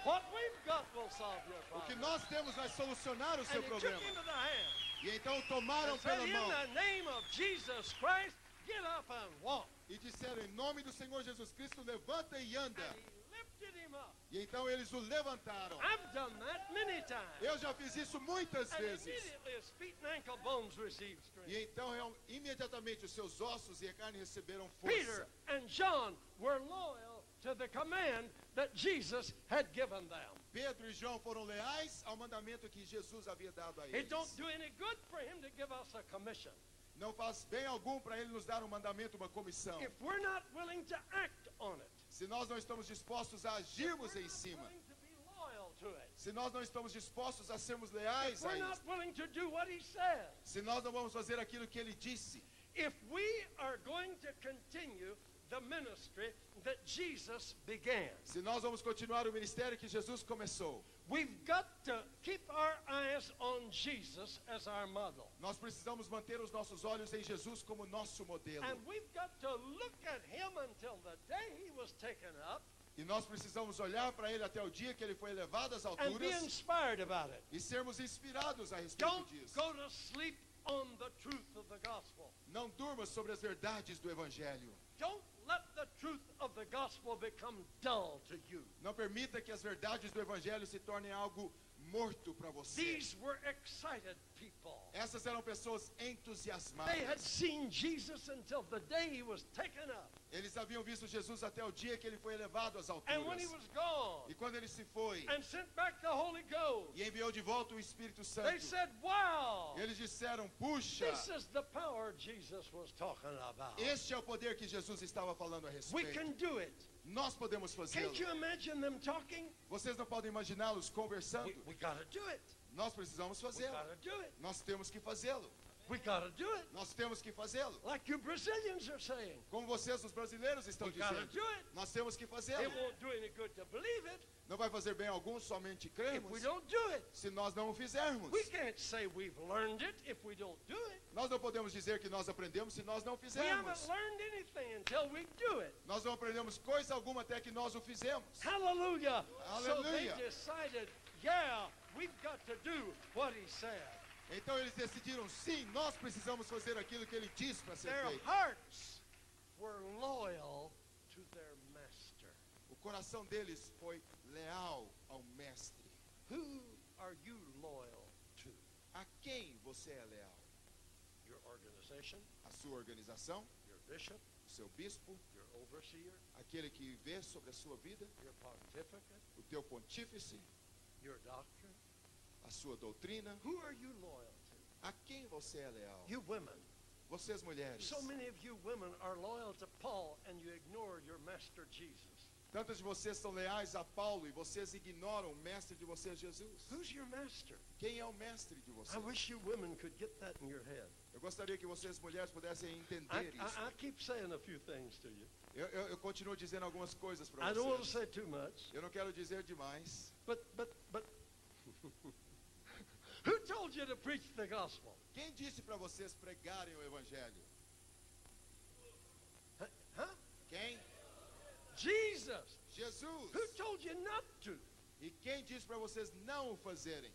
What we've got will solve your O que problem. nós temos vai solucionar o seu And he took problema. him to the hand E então tomaram and said, pela in mão the name of Jesus Christ, get up and walk. e disseram, em nome do Senhor Jesus Cristo, levanta e anda. And he lifted him up. E então eles o levantaram. I've done that many times. Eu já fiz isso muitas And vezes. immediately his feet and ankle bones received strength. E então imediatamente os seus ossos e a carne receberam Peter força. and John were loyal to the command that Jesus had given them. Pedro e João foram leais ao mandamento que Jesus havia dado a It eles. don't do any good for him to give us a commission Não faz bem algum para ele nos dar um mandamento, uma comissão. if we're not willing to act on it. Se nós não estamos dispostos a agirmos We're em not cima. willing to be loyal to it. Se nós não estamos dispostos a sermos If leais a we're not isso. willing to do what he says. Se nós não vamos fazer aquilo que ele disse. If we are going to continue the ministry that Jesus began, Se nós vamos continuar o ministério que Jesus começou. we've got to keep our eyes on Jesus as our model. Nós precisamos manter os nossos olhos em Jesus como nosso modelo. And we've got to look at him until the day he was taken up E nós precisamos olhar para ele até o dia que ele foi elevado às and be alturas inspired about it. e sermos inspirados a respeito Don't disso. go to sleep on the truth of the gospel. Não durma sobre as verdades do Evangelho. Don't let the truth of the gospel become dull to you. Não permita que as verdades do Evangelho se tornem algo morto para você. These were excited people. Essas eram pessoas They had entusiasmadas. seen Jesus until the day he was taken up. Eles haviam visto Jesus até o dia que ele foi elevado às And when he alturas. was gone E quando ele se foi and sent back the Holy Ghost, e enviou de volta o Espírito Santo, they said, wow, eles disseram, puxa, this is the power Jesus was talking about. este é o poder que Jesus estava falando a We respeito. can do it. Nós podemos fazê-lo. Can't you imagine them talking? Vocês não podem imaginá-los conversando. We got to do it. Nós precisamos We fazê-lo. got to do it. Nós temos que fazê-lo. We got to do it. Nós temos que fazê-lo. Like you Brazilians are saying. Como vocês, os brasileiros, estão We got to dizendo. do it. Nós temos que It fazê-lo. won't do any good to believe it Não vai fazer bem algum somente if cremos we don't do it. se nós não o fizermos. We can't say we've learned it if we don't do it. Nós não podemos dizer que nós aprendemos se nós não We haven't fizermos. learned anything until we do it. Nós não aprendemos coisa alguma até que nós o fizemos. Hallelujah. So they Hallelujah. decided, yeah, we've got to do what he said. Então eles decidiram, sim, nós precisamos fazer aquilo que ele disse para ser Their feito. hearts were loyal to their master. O coração deles foi leal ao mestre. Who are you loyal to? A quem você é leal? Your organization, A sua organização, your bishop, o seu bispo, your overseer, aquele que vê sobre a sua vida, your pontificate, o teu pontífice, your doctrine. a sua doutrina. Who are you loyal to? A quem você é leal? You women. Vocês mulheres. So many of you women are loyal to Paul and you ignore your master Jesus. Tantas de vocês são leais a Paulo e vocês ignoram o mestre de vocês, Jesus. Who's your master? Quem é o mestre de vocês? I wish you women could get that in your head. Eu gostaria que vocês mulheres pudessem I, entender isso. I keep saying a few things to you. Eu continuo dizendo algumas coisas para I don't want to vocês. say too much, Eu não quero dizer demais. but who told you to preach the gospel? Quem disse para vocês pregarem o evangelho? Huh? Quem? Jesus. Jesus. Who told you not to? E quem disse para vocês não o fazerem?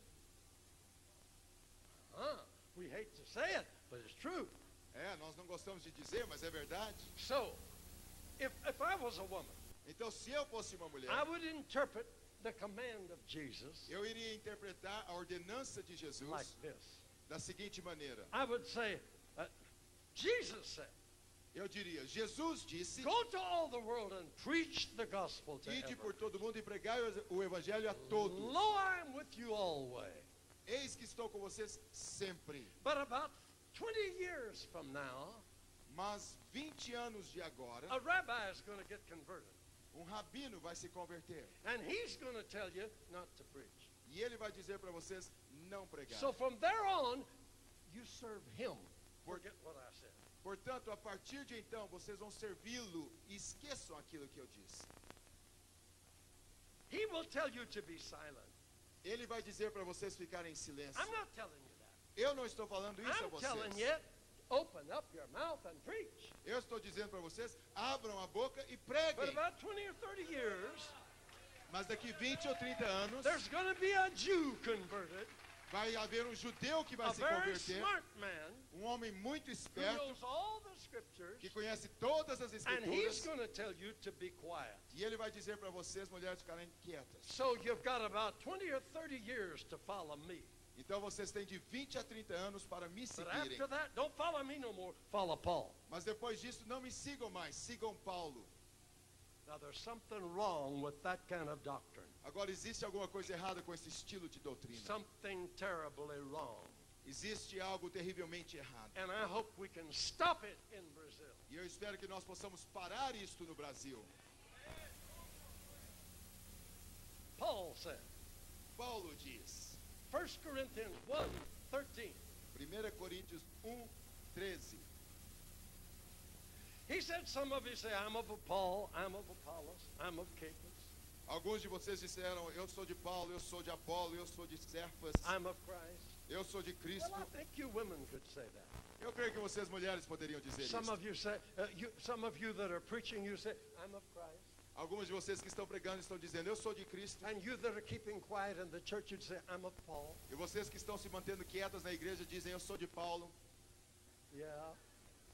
We hate to say it, but it's true. É, nós não gostamos de dizer, mas é verdade. So, if I was a woman, Então, se eu fosse uma mulher, I would interpret the command of Jesus eu iria interpretar a ordenança de Jesus like this. da seguinte maneira. I would say, Jesus said, Eu diria, Jesus disse, go to all the world and preach the gospel to ide por everyone. todo mundo e pregai o evangelho a todos. Lo, I'm with you always. Eis que estou com vocês sempre. But about 20 years from now, Mas 20 anos de agora, a rabbi is going to get converted. rabino vai se converter. And he's going to tell you not to preach. E ele vai dizer para vocês não pregar. So from there on, you serve him. Forget what I said. Portanto, a partir de então, vocês vão servi-lo e esqueçam aquilo que eu disse. He will tell you to be silent. Ele vai dizer para vocês ficarem em silêncio. I'm not telling you that. Eu não estou falando isso a I'm telling vocês. you, open up your mouth and preach. Eu estou dizendo para vocês, abram a boca e But preguem. about 20 or 30 years, Mas daqui 20 ou 30 anos, there's going to be a Jew converted, vai haver um judeu que vai a se very converter, smart man homem muito who esperto, knows all the scriptures, que conhece todas as and he's escrituras, going to tell you to be quiet. e ele vai dizer para vocês, mulheres, ficarem quietas. So you've got about 20 or 30 years to follow me. Então vocês têm de 20 a 30 anos para me But seguirem. after that, don't follow me no more. Follow Paul. Mas depois disso, não me sigam mais, sigam Paulo. Now there's something wrong with that kind of doctrine. Agora, existe alguma coisa errada com esse estilo de doutrina. Something terribly wrong. Existe algo terrivelmente errado. And I hope we can stop it in Brazil. E eu espero que nós possamos parar isto no Brasil. Paul said, Paulo diz, 1 Corinthians 1:13. 1 Coríntios 1:13. He said, some of you say, I'm of Paul, I'm of Apollos, I'm of Cephas, Alguns de vocês disseram, eu sou de Paulo, eu sou de Apolo, eu sou de Cefas, I'm of Christ. eu sou de Cristo. Well, I think you women could say that. Eu creio que vocês mulheres poderiam dizer Some isso. of you say, some of you that are preaching, you say, I'm of Christ. Algumas de vocês que estão pregando estão dizendo, eu sou de Cristo. And you that are keeping quiet in the church, you'd say, I'm of Paul. E vocês que estão se mantendo quietas na igreja dizem, eu sou de Paulo. Yeah.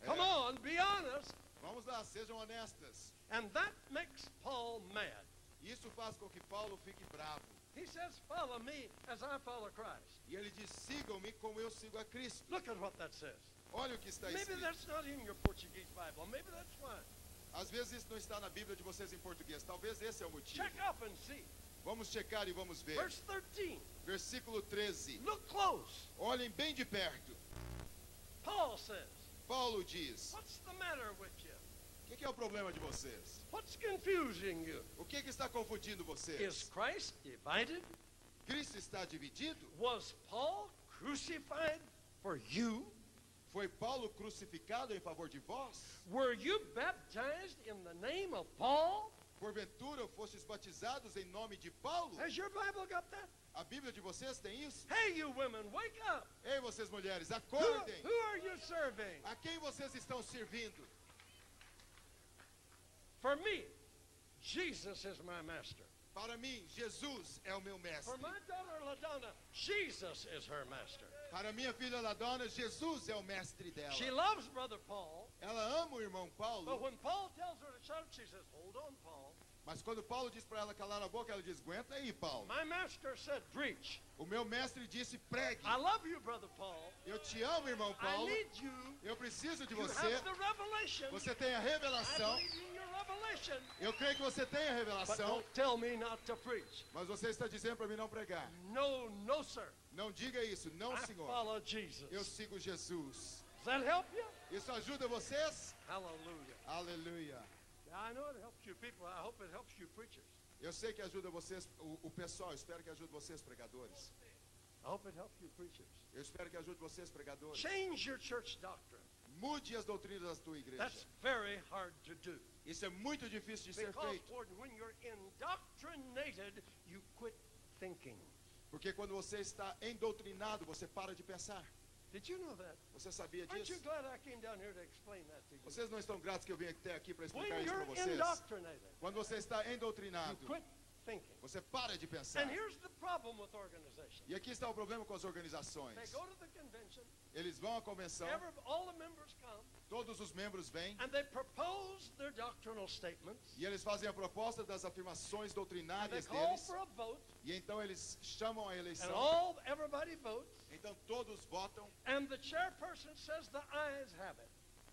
É. Come on, be honest. Vamos lá, sejam honestas. And that makes Paul mad. Isso faz com que Paulo fique bravo. He says, follow me as I follow Christ. E ele diz, sigam-me como eu sigo a Cristo. Look at what that says. Olha o que está Maybe escrito. that's not in your Portuguese Bible. Maybe that's fine. Às vezes isso não está na Bíblia de vocês em português. Talvez esse é o motivo. Check up and see. Vamos checar e vamos ver. Verse 13. Versículo 13. Look close. Olhem bem de perto. Paul says, Paulo diz, what's the matter with you? o que é o problema de vocês? What's confusing you? O que está confundindo Is vocês? Christ divided? Cristo está dividido? Was Paul crucified for you? Foi Paulo crucificado em favor de vós? Were you baptized in the name of Paul? Porventura fostes batizados em nome de Paulo? Has your Bible got that? A Bíblia de vocês tem isso? Hey, you women, wake up. Ei, vocês mulheres, Who acordem! are you serving? A quem vocês estão servindo? For me, Jesus is my master. Para mim, Jesus é o meu For mestre. my daughter LaDonna, Jesus is her master. Para minha filha Ladona, Jesus é o mestre dela. She loves Brother Paul, Ela ama o irmão but Paulo, when Paul tells her to shut up, she says, hold on, Paul. mas quando Paulo diz para ela calar a boca, ela diz, aguenta aí, Paulo. My master said, preach. O meu mestre disse, pregue. I love you, Brother Paul. Eu te amo, irmão I Paulo. need you. Eu preciso de You você. have the revelation. Você tem a I revelação. believe in your revelation. Eu creio que você tem a But revelação. don't tell me not to preach. Mas você está dizendo para mim não pregar. No, no, sir. Não diga isso, não, I senhor. follow Jesus. Eu sigo Jesus. Does that help you? Isso ajuda vocês? Hallelujah. Aleluia. I know it helps you people. I hope it helps you preachers. Eu sei que ajuda vocês, o pessoal, espero que ajude vocês, pregadores. I hope it helps you preachers. Eu espero que ajude vocês, pregadores. Change your church doctrine. Mude as doutrinas da tua igreja. That's very hard to do. Isso é muito difícil de ser Because feito. when you're indoctrinated, you quit thinking. Porque quando você está endoctrinado, você para de pensar. Did you know that? Você sabia Aren't you disso? glad I came down here to explain that to you? Vocês não estão gratos que eu vim até aqui para explicar When isso para you're vocês? indoctrinated, Quando você está you endoctrinado, quit thinking. você para de pensar. And here's the problem with organizations. E aqui está o problema com as organizações. They go to the convention, Eles vão à convenção, all the members come, todos os membros vêm, and they propose their doctrinal statements, e eles fazem a proposta das afirmações and they doutrinárias call deles, for a vote, e então eles chamam a and eleição, everybody votes, então todos votam, and the chairperson says the ayes have it.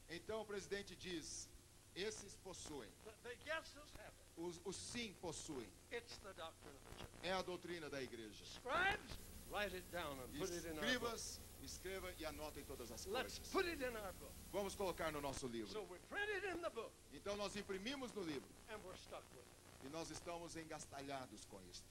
então o presidente diz, esses possuem, The yeses have it. os sim possuem, It's the doctrine of the church. é a doutrina da igreja. Scribes, write it down and put it in our book. Escribas, escreva e anotem todas as Let's coisas. put it in our book. Vamos colocar no nosso So livro. we print it in the book, Então nós imprimimos no livro, and we're stuck with it. e nós estamos engastalhados com isso.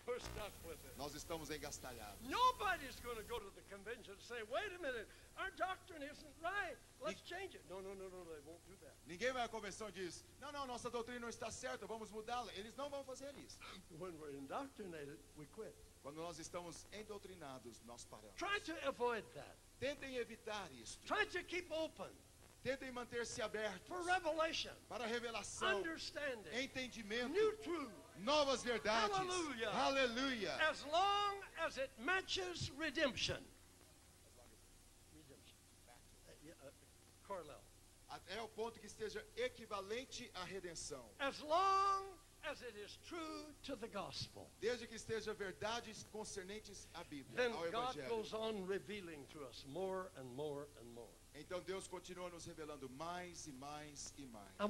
We're stuck with it. Nós estamos engastalhados. Nobody's going to go to the convention and say, wait a minute, our doctrine isn't right. Let's change it. No, they won't do that. Ninguém vai à convenção e diz, não, nossa doutrina não está certa, vamos mudá-la. Eles não vão fazer isso. When we're indoctrinated, we quit. Quando nós estamos endoutrinados, nós paramos. Try to avoid that. Tentem evitar isso. Try to keep open Tentem manter-se abertos for revelation, para a revelação, understanding, entendimento, new truth, novas verdades. Hallelujah. Aleluia. as long as it matches redemption. Redemption. Cornell. Até o ponto que esteja equivalente à redenção. As long as it is true to the gospel. Desde que esteja verdades concernentes à Bíblia, Then ao God Evangelho. goes on revealing to us more and more and more. Então Deus continua nos revelando mais e mais e mais. I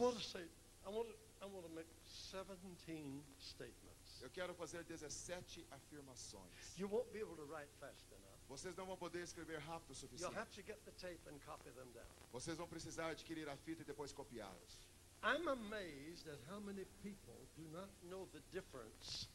want to make 17 statements. Eu quero fazer 17 afirmações. You won't be able to write fast enough. Vocês não vão poder escrever rápido o You'll have suficiente. to get the tape and copy them down. Vocês vão precisar adquirir a fita e depois copiá-los. I'm amazed at how many people do not know the difference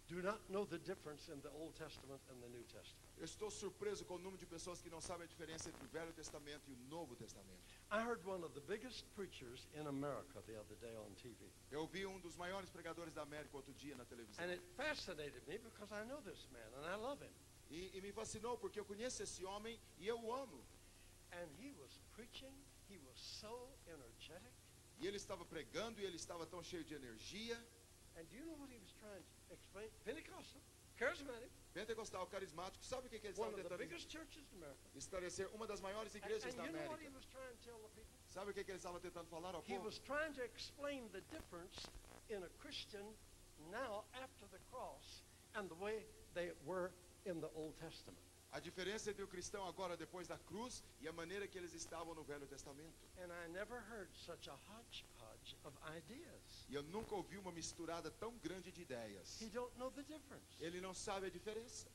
in the Old Testament and the New Testament. Eu estou surpreso com o número de pessoas que não sabem a diferença entre o Velho Testamento e o Novo Testamento. I heard one of the biggest preachers in America the other day on TV. Eu ouvi um dos maiores pregadores da América outro dia na televisão. And it fascinated me because I know this man and I love him. E me fascinou porque eu conheço esse homem e eu o amo. And he was preaching, he was so energetic. E ele estava pregando e ele estava tão cheio de energia. And do you know what he was trying to explain? Pentecostal, charismatic, Pentecostal, carismático, sabe o que ele one estava of the tentando biggest churches in America. estabelecer? Uma das maiores igrejas da And you know what he América. was trying to tell the people? Sabe o que ele estava tentando falar ao He povo? was trying to explain the difference in a Christian now after the cross and the way they were in the Old Testament. A diferença entre o cristão agora depois da cruz e a maneira que eles estavam no Velho Testamento. And I never heard such a hodgepodge of ideas. E eu nunca ouvi uma misturada tão grande de ideias. He don't know the difference. Ele não sabe a diferença.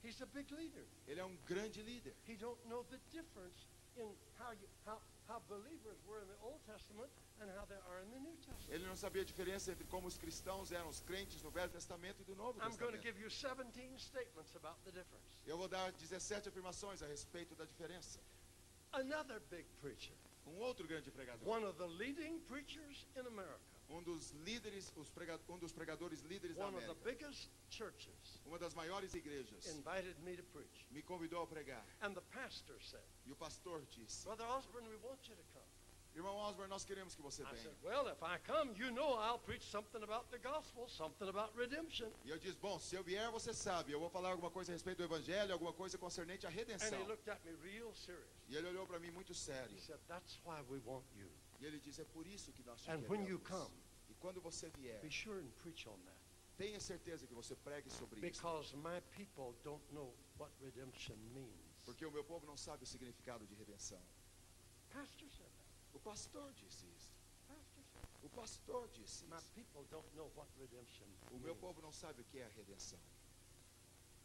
He's a big leader. Ele é um grande líder. He don't know the difference in how believers were in the Old Testament and how they are in the New Testament. Ele não sabia a diferença entre como os cristãos eram os crentes no Velho Testamento e do Novo I'm going to Testamento. give you 17 statements about the difference. Eu vou dar 17 afirmações a respeito da diferença. Another big preacher, Um outro grande pregador, one of the leading preachers in America, um dos líderes, um dos pregadores líderes da one of the América, biggest churches, uma das maiores igrejas, invited me to preach. me convidou a pregar. And the pastor said, E o pastor disse: Brother Osborne, we want you to come. Irmão Osborne, nós queremos que você I venha. said, well, if I come, you know I'll preach something about the gospel, something about redemption. E eu disse: bom, se eu vier, você sabe, eu vou falar alguma coisa a respeito do evangelho, alguma coisa concernente à And redenção. he looked at me real serious. E ele olhou para mim muito sério. He said, that's why we want you. E ele disse: é por isso que nós te And when you queremos. come, E quando você vier, be sure and preach on that. tenha certeza que você pregue sobre isso. Because my people don't know what redemption means. Porque o meu povo não sabe o significado de redenção. Pastor said that. O pastor disse isso. Pastor said O pastor disse my isso. people don't know what redemption O meu means. povo não sabe o que é a redenção.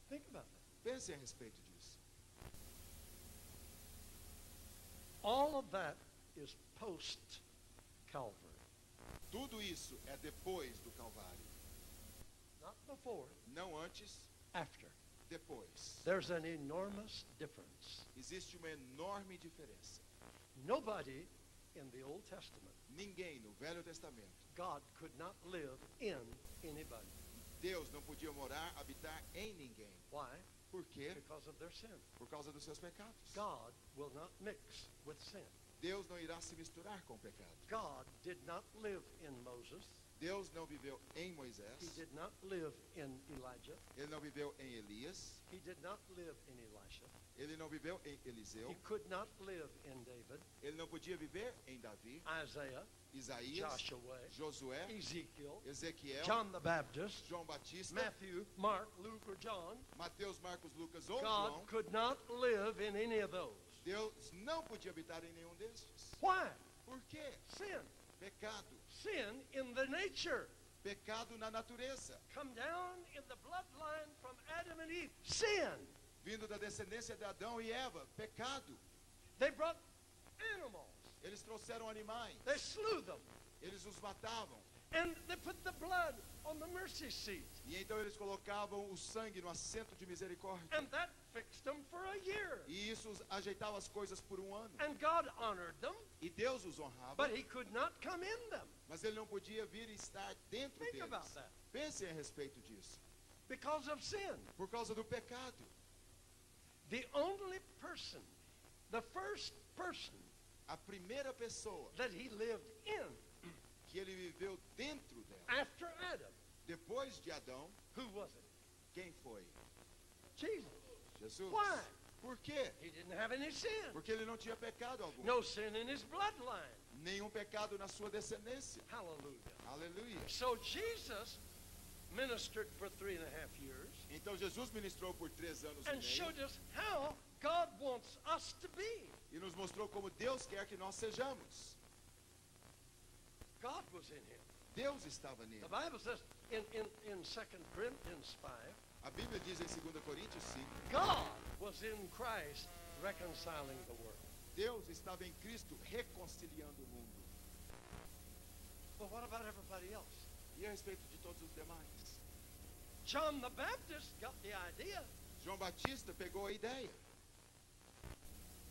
Think about that. Pense a respeito disso. All of that is post-Calvary, Tudo isso é depois do Calvário. not before, Não antes, after. depois. There's an enormous difference. Existe uma enorme diferença. Nobody in the Old Testament, Ninguém no Velho Testamento, God could not live in anybody. Deus não podia morar, habitar em ninguém. Why? Por quê? Because of their sin. Por causa dos seus pecados. God will not mix with sin. Deus não irá se misturar com o pecado. God did not live in Moses. Deus não viveu em He Moisés. did not live in Elijah. Ele não viveu em Elias. He did not live in Elisha. Ele não viveu em Eliseu. He could not live in David, Ele não podia viver em Davi, Isaiah, Isaías, Joshua, Josué, Ezekiel, Ezequiel, John the Baptist, João Batista, Matthew, Mark, Luke, or John. Mateus, Marcos, Lucas ou God João. could not live in any of those. Deus não podia habitar em nenhum destes. Why? Por quê? Sin. Pecado. Sin in the nature. Pecado na natureza. Come down in the bloodline from Adam and Eve. Sin. Vindo da descendência de Adão e Eva. Pecado. They brought animals. Eles trouxeram animais. They slew them. Eles os matavam. And they put the blood on the mercy seat. E então eles colocavam o sangue no assento de misericórdia. And that fixed them for a year. E isso ajeitava as coisas por um ano. And God honored them, E Deus os honrava. but He could not come in them Mas ele não podia vir e estar dentro Think deles. about that. Pensem a respeito disso. because of sin. Por causa do pecado. The only person, the first person A primeira pessoa that He lived in que ele viveu dentro dela, after Adam, depois de Adão, who was it? quem foi? Jesus. Jesus. Why? Por quê? He didn't have any sin. Porque ele não tinha pecado algum. No sin in his bloodline. Nenhum pecado na sua descendência. Hallelujah. Aleluia. So Jesus ministered for 3.5 years Então Jesus ministrou por 3 anos e and meio showed us how God wants us to be. e nos mostrou como Deus quer que nós sejamos. God was in him. Deus estava nele. The Bible says in 2 Corinthians 5, A Bíblia diz em 2 Coríntios 5, God was in Christ reconciling the world. Deus estava em Cristo reconciliando o mundo. But what about everybody else? E a respeito de todos os demais? John the Baptist got the idea. João Batista pegou a ideia.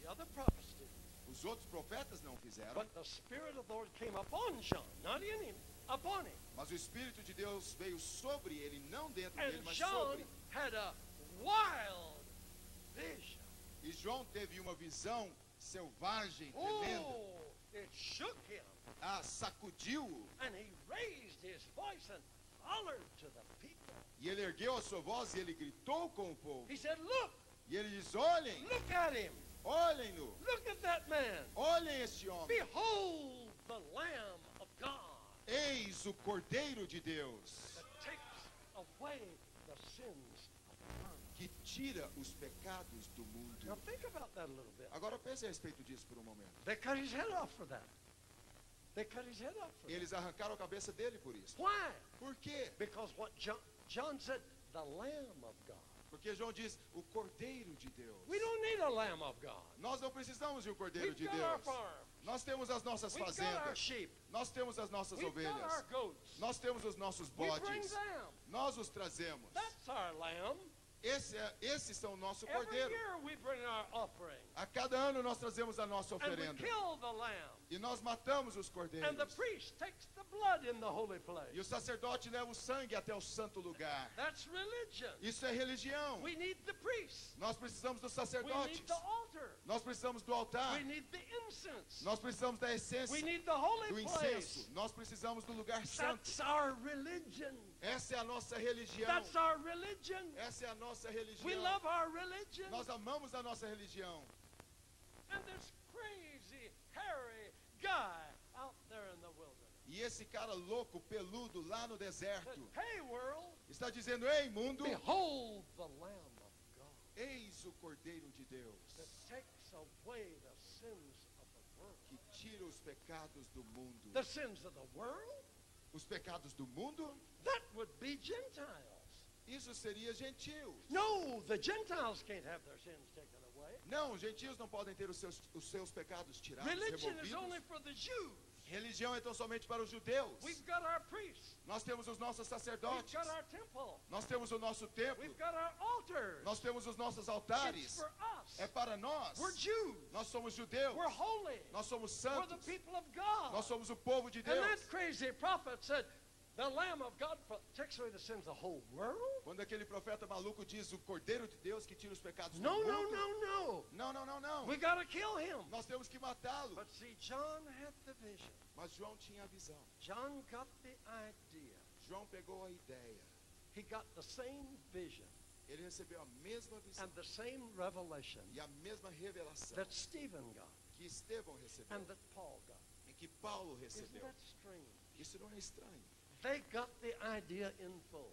The other prophets did. Os outros profetas não fizeram. But the Spirit of the Lord came upon John, not in him, upon him. Mas o Espírito de Deus veio sobre ele, não dentro And dele, mas John sobre. had a wild vision. E João teve uma visão selvagem, tremenda. Oh, it shook him. Sacudiu-o. And he raised his voice and hollered to the people. E ele ergueu a sua voz e ele gritou com o povo. He said, look, E ele diz, olhem, look at him. olhem-no. Look at that man. Olhem este homem. Behold the Lamb of God Eis o Cordeiro de Deus, that takes away the sins of the world. que tira os pecados do Now mundo. think about that a little bit. Agora pense a respeito disso por um momento. They cut his head off for that. They cut his head off for that. Eles arrancaram a cabeça dele por isso. Why? Por quê? Because what John said, the Lamb of God. Porque João diz, o Cordeiro de Deus. We don't need a Lamb of God. Nós não precisamos de um Cordeiro We've de got our Deus. farms. Nós temos as nossas We've got our fazendas. sheep. Nós temos as nossas We've got our ovelhas. goats. Nós temos os nossos We bring bodes. them. Nós os trazemos. That's our lamb. Esses são o nosso Every cordeiro. year we bring our offering. A cada ano nós trazemos a nossa And we oferenda. kill the lamb. E nós matamos os And cordeiros. the priest takes the blood in the holy place. E o sacerdote leva o sangue até o santo lugar. That's religion. Isso é religião. We need the priest. Nós precisamos dos We sacerdotes. need the altar. Nós precisamos do altar. We need the incense. Nós precisamos da We essência, need the holy do place. incenso. Nós precisamos do lugar santo. That's our religion. Essa é a nossa religião. That's our religion. Essa é a nossa We religião. love our religion. Nós amamos a nossa religião. And this crazy, hairy guy out there in the wilderness E esse cara louco, peludo, lá no said, deserto, hey world, está dizendo: ei, mundo, behold the Lamb of God eis o Cordeiro de Deus, that takes away the sins of the world. que tira os pecados do mundo. The sins of the world? Os pecados do mundo? That would be Gentiles. Isso seria gentios. No, the Gentiles can't have their sins taken away. Não, os gentios não podem ter os seus pecados tirados, Religion is only removidos. for the Jews. Religião é tão somente para os judeus. We've got our priests. Nós temos os nossos We've sacerdotes. got our temple. Nós temos o nosso templo. We've got our altars. Nós temos os nossos It's altares. for us. É para nós. We're Jews. Nós somos judeus. We're holy. Nós somos We're the santos. people of God. Nós somos o povo de And that Deus. crazy prophet said, the Lamb of God takes away the sins of the whole world? Quando aquele profeta maluco diz o Cordeiro de Deus que tira os pecados do No, no, mundo. no, no. Não, não, não, não. We got to kill him. Nós temos que matá-lo. But see, John had the vision. Mas João tinha a visão. John got the idea. João pegou a ideia. He got the same vision Ele recebeu a mesma visão and the same revelation e a mesma revelação that Stephen got que Estevão recebeu and that Paul got. e que Paulo Isn't recebeu. that strange? Isso não é estranho. They got the idea in full.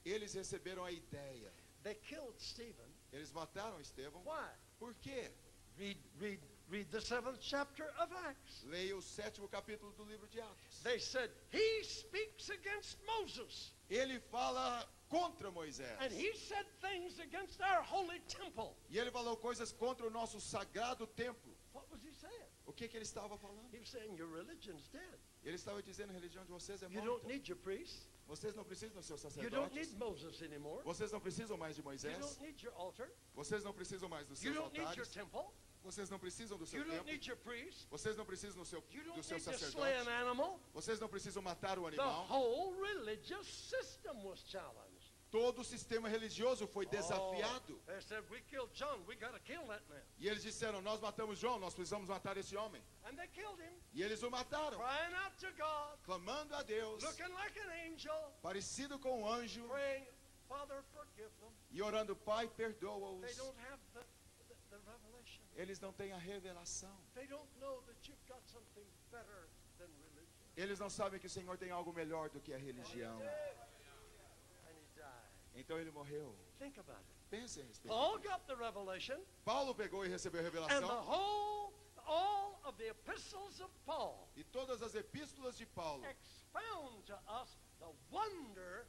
Eles receberam a ideia. They killed Stephen. Eles mataram Estevão. Why? Por quê? Read the 7th chapter of Acts. Leia o 7º capítulo do livro de Atos. They said, he speaks against Moses. Ele fala contra Moisés. And he said things against our holy temple. E ele falou coisas contra o nosso sagrado templo. What was he saying? O que ele estava falando? He was saying, your religion's dead. Ele estava dizendo: a religião de vocês é You don't morta. need your priests. Vocês não precisam dos seus You don't sacerdotes. need Moses anymore. Vocês não precisam mais de You Moisés. don't need your altar. Vocês não precisam mais dos You seus don't need your altares. temple. Vocês não precisam do seu You don't templo. need your priest. Vocês não precisam You do don't seu need to slay sacerdote. an animal. Vocês não precisam matar o The animal. whole religious system was challenged. Todo o sistema religioso foi Oh, desafiado. they said, we killed John. We got to kill that man. E eles disseram: nós matamos João, nós precisamos matar esse homem. And they killed him, E eles o mataram, crying out to God, clamando a Deus, looking like an angel, parecido com um anjo, praying, Father, forgive them. e orando: Pai, They perdoa-os. don't have the revelation. Eles não têm a revelação. They don't know that you've got something better than religion. Eles não sabem que o Senhor tem algo melhor do que a religião. And he died. Então ele morreu. Think about it. Pense a respeito. Paul got the revelation, Paulo pegou e recebeu a and the revelação. all of the epistles of Paul E todas as epístolas de Paulo expound to us the wonder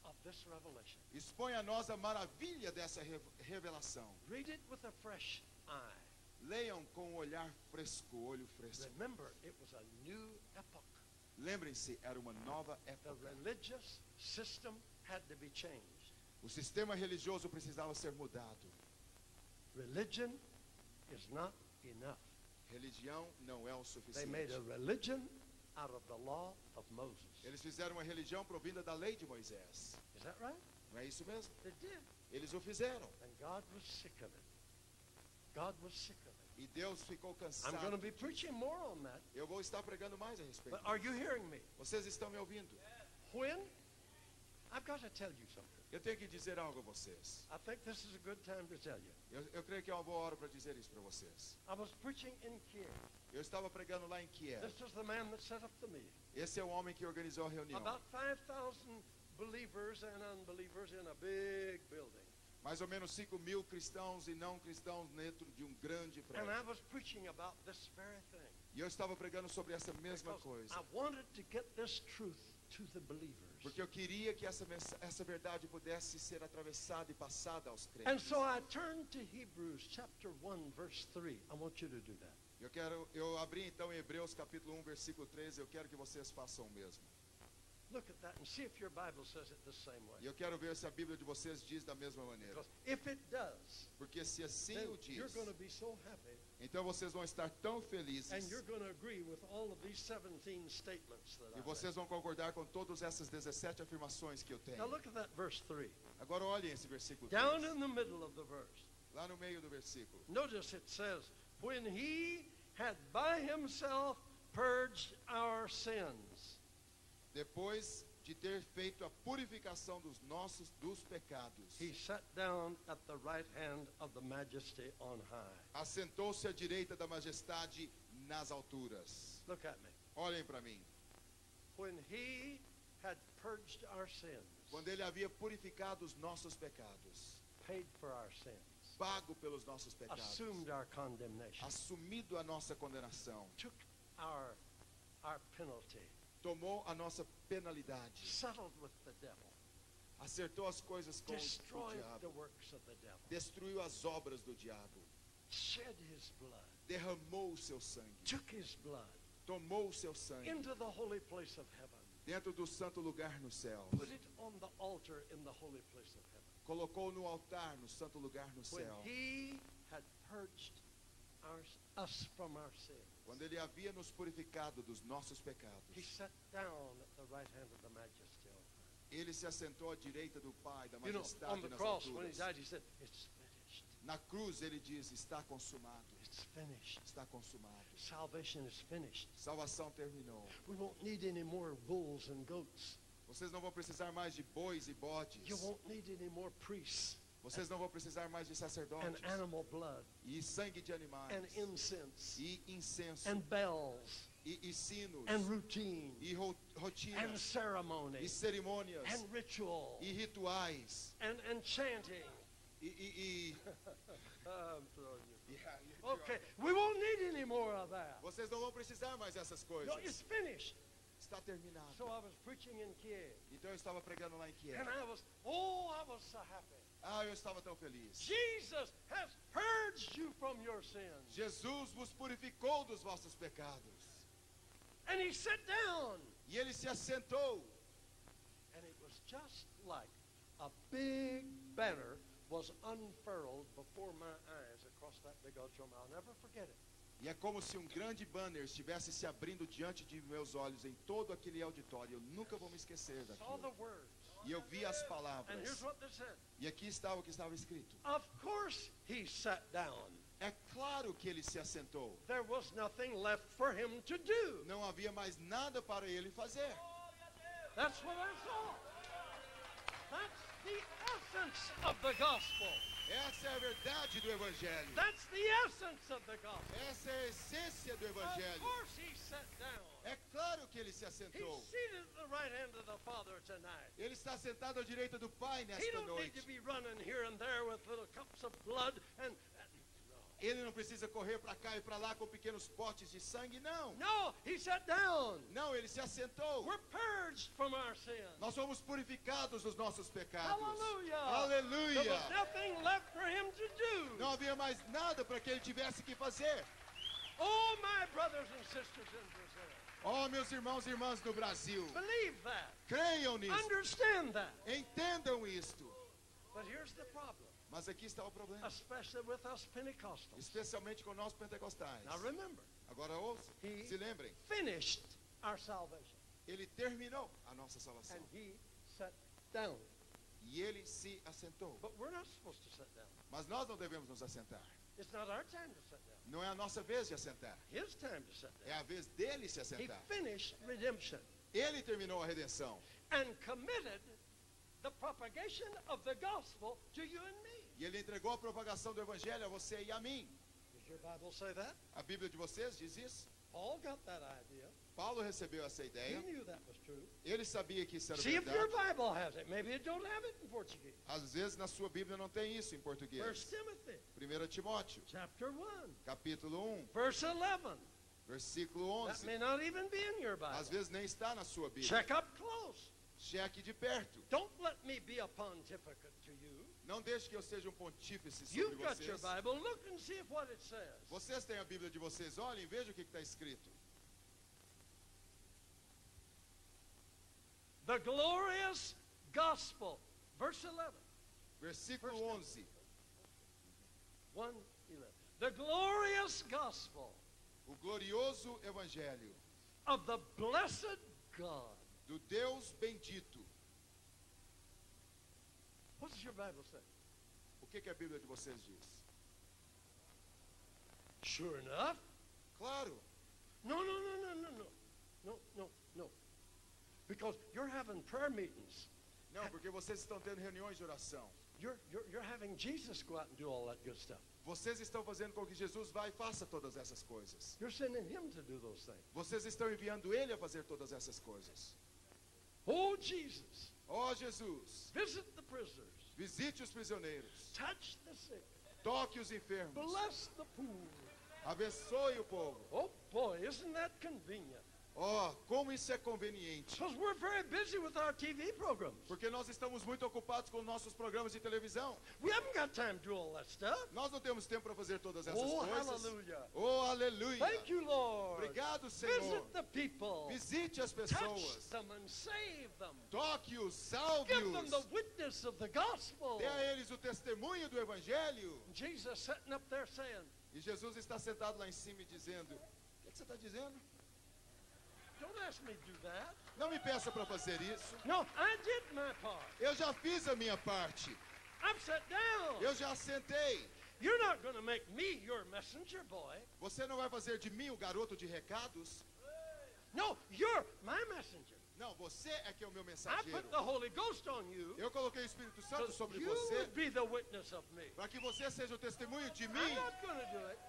of this revelation. expõem a nós a maravilha dessa revelação. Read it with a fresh eye. Leiam com um olhar fresco, olho fresco. Remember, it was a new epoch. Lembrem-se, era uma nova The época. religious system had to be changed. O sistema religioso precisava ser mudado. Religion is not enough. Religião não é o They made a suficiente. religion out of the law of Moses. Eles fizeram uma religião provinda da lei de Moisés. Is that right? Não é isso mesmo? They did. Eles o fizeram. And God was sick of it. God was sick of it. E Deus ficou I'm going cansado. to be preaching more on that. Eu vou estar pregando mais a respeito. But are you hearing me? Vocês estão me ouvindo? When? I've got to tell you something. Eu tenho que dizer algo a vocês. I think this is a good time to tell you. Eu creio que é uma boa hora para dizer isso para vocês. I was preaching in Kiev. Eu estava pregando lá em Kiev. This was the man that set up the meeting. Esse é o homem que organizou a reunião. About 5,000 believers and unbelievers in a big building. Mais ou menos 5.000 cristãos e não cristãos dentro de um grande And prédio. I was preaching about this very thing. E eu estava pregando sobre essa mesma Because coisa. I wanted to get this truth to the believers. Porque eu queria que essa verdade pudesse ser atravessada e passada aos And crentes. so I turned to Hebrews chapter 1 verse 3. I want you to do that. Eu abri então em Hebreus capítulo 1, versículo 13. Eu quero que vocês façam o mesmo. look at that and see if your Bible says it the same way. E eu quero ver se a Bíblia de vocês diz da mesma maneira. Because if it does, Porque se assim then o you're diz, going to be so happy, então vocês vão estar tão felizes and you're going to agree with all of these 17 statements that e I vocês read. vão concordar com todas essas 17 afirmações que eu tenho. Now look at that verse 3. Agora olhem esse versículo Down 3, in the middle of the verse. lá no meio do versículo. Notice it says, when he had by himself purged our sins. Depois de ter feito a purificação dos pecados, He sat down at the right hand of the majesty on high. assentou-se à direita da majestade nas alturas. Look at me. Olhem para mim. When he had purged our sins, Quando ele havia purificado os nossos pecados, paid for our sins, pago pelos nossos pecados, assumed our condemnation, assumido a nossa condenação, took our penalty, tomou a nossa penalidade, settled with the devil, acertou as coisas com o destroyed the diabo, works of the devil, destruiu as obras do diabo, shed his blood, derramou o seu sangue, took his blood tomou o seu sangue into the holy place of heaven, dentro do santo lugar nos céus, put it on the altar in the holy place of heaven. colocou no altar no santo lugar no When céu. he had purged us from our sins, Quando ele havia nos purificado dos nossos he pecados, sat down at the right hand of the majesty on high. ele se assentou à direita do Pai, da You know, on majestade the nas cross, when he alturas. died, he said, it's finished. Na cruz ele diz, está consumado, It's finished. está consumado. Salvation is finished. Salvação terminou. We won't need any more bulls and goats. Vocês não vão precisar mais de bois e bodes. You won't need any more priests Vocês não vão precisar mais de and sacerdotes animal blood e sangue de animais and incense e incenso and bells e sinos and routine e and rotinas ceremony e cerimônias and ritual e rituais and chanting. e I'm throwing you. Okay, we won't need any more of that. vocês não vão precisar mais dessas No, it's coisas. finished. Está terminado. So I was preaching in Kiev, Então eu estava pregando lá em Kiev. and I was so happy. Eu estava tão feliz. Jesus has purged you from your sins. Jesus vos purificou dos vossos pecados. And he sat down, E ele se assentou. and it was just like a big banner was unfurled before my eyes across that big auditorium. I'll never forget it. E é como se um grande banner estivesse se abrindo diante de meus olhos em todo aquele auditório. Eu nunca vou me esquecer Saw daquilo. the words. E eu vi as And here's palavras. what they said. E aqui estava o que estava escrito. Of course he sat down. É claro que ele se assentou. There was nothing left for him to do. Não havia mais nada para ele fazer. That's what I saw. That's the essence of the gospel. Essa é a verdade do Evangelho. That's the essence of the gospel. Essa é a essência do Of Evangelho. course he sat down. É claro que ele se He's assentou. seated at the right hand of the Father tonight. Ele está sentado à direita do Pai He nesta don't need noite. to be running here and there with little cups of blood and Ele não precisa correr para cá e para lá com pequenos potes de sangue, não. no, he sat down. Não, ele se assentou. We're purged from our sins. Nós somos purificados dos nossos pecados. Hallelujah. Aleluia. There was nothing left for him to do. Não havia mais nada para que ele tivesse que fazer. Oh, my brothers and sisters in Brazil, Oh, meus irmãos e irmãs do Brasil, believe that. creiam nisso. Understand that. Entendam isto. But here's the problem, Mas aqui está o problema. especially with us Pentecostals. Especialmente com nós pentecostais. Now remember, Agora ouçam, He- se lembrem. finished our salvation, Ele terminou a nossa salvação. and he sat down. E ele se assentou. But we're not supposed to sit down. Mas nós não devemos nos assentar. It's not our time to sit down. Não é a nossa vez de assentar. His time to sit É down. a vez dele se He assentar. finished redemption Ele terminou a redenção. and committed the propagation of the gospel to you and me. E ele entregou a propagação do evangelho a você e a mim. Does your Bible say that? A Bíblia de vocês diz isso. Paul got that idea. Paulo recebeu essa He ideia. knew that was true. Ele sabia que isso era See if your verdade. Bible has it. Maybe it don't have it in Portuguese. Às vezes na sua Bíblia não tem isso em 1 português. Timothy, 1 Timóteo, chapter 1, capítulo 1, verse 11. versículo That 11. may not even be in your Às Bible. vezes nem está na sua Bíblia. Check up close. Cheque de perto. Don't let me be a pontificate to you. Não deixe que eu seja um pontífice sobre You've got your vocês. Bible. Look and see what it says. Vocês têm a Bíblia de vocês. Olhem, vejam o que está escrito. The glorious gospel. Verse 11. Versículo 11. 1:11. The glorious gospel O glorioso evangelho of the blessed God. do Deus bendito. What does your Bible say? O que a Bíblia de vocês diz? Sure enough. Claro. No. Because you're having prayer meetings. Não, porque vocês estão tendo reuniões de oração. You're having Jesus go out and do all that good stuff. Vocês estão fazendo com que Jesus vá e faça todas essas coisas. You're sending him to do those things. Vocês estão enviando ele a fazer todas essas coisas. Oh, Jesus, Ó Jesus, visit the prisoners. visite os prisioneiros, Touch the sick. toque os enfermos, Bless the poor. abençoe o povo. Oh, boy, isn't that convenient? Ó, como isso é conveniente. Because we're very busy with our TV programs. Porque nós estamos muito ocupados com nossos programas de televisão. We haven't got time to do all that stuff. Nós não temos tempo para fazer todas essas Oh, coisas. hallelujah. Oh, aleluia. Thank you, Lord. Obrigado, Senhor. Visit the people. Visite as Touch pessoas. them and save them. Toque-os, Give them the salve-os. witness of the gospel. Dê a eles o testemunho do Evangelho. Jesus sitting up there saying, E Jesus está sentado lá em cima e dizendo: O que você está dizendo? don't ask me to do that. Não me peça para fazer isso. No, I did my part. Eu já fiz a minha parte. I've sat down. Eu já sentei. You're not going to make me your messenger boy. Você não vai fazer de mim o garoto de recados? No, you're my messenger. Não, você é que é o meu I mensageiro. put the Holy Ghost on you Eu coloquei o Espírito Santo so sobre you você would be the witness of me. para que você seja o testemunho de I'm mim. not going to do it.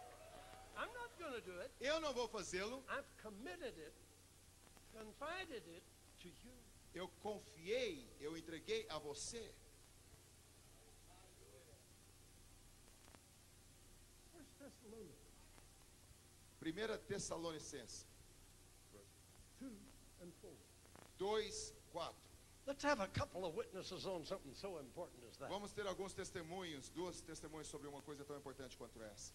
I'm not going to do it. Eu não vou fazê-lo. I've committed it, confided it to you. Eu confiei, eu entreguei a você. First Thessalonians 1 Tessalonicenses 2 and 4. 2:4. Let's have a couple of witnesses on something so important as that. Vamos ter alguns testemunhos, duas testemunhas sobre uma coisa tão importante quanto essa.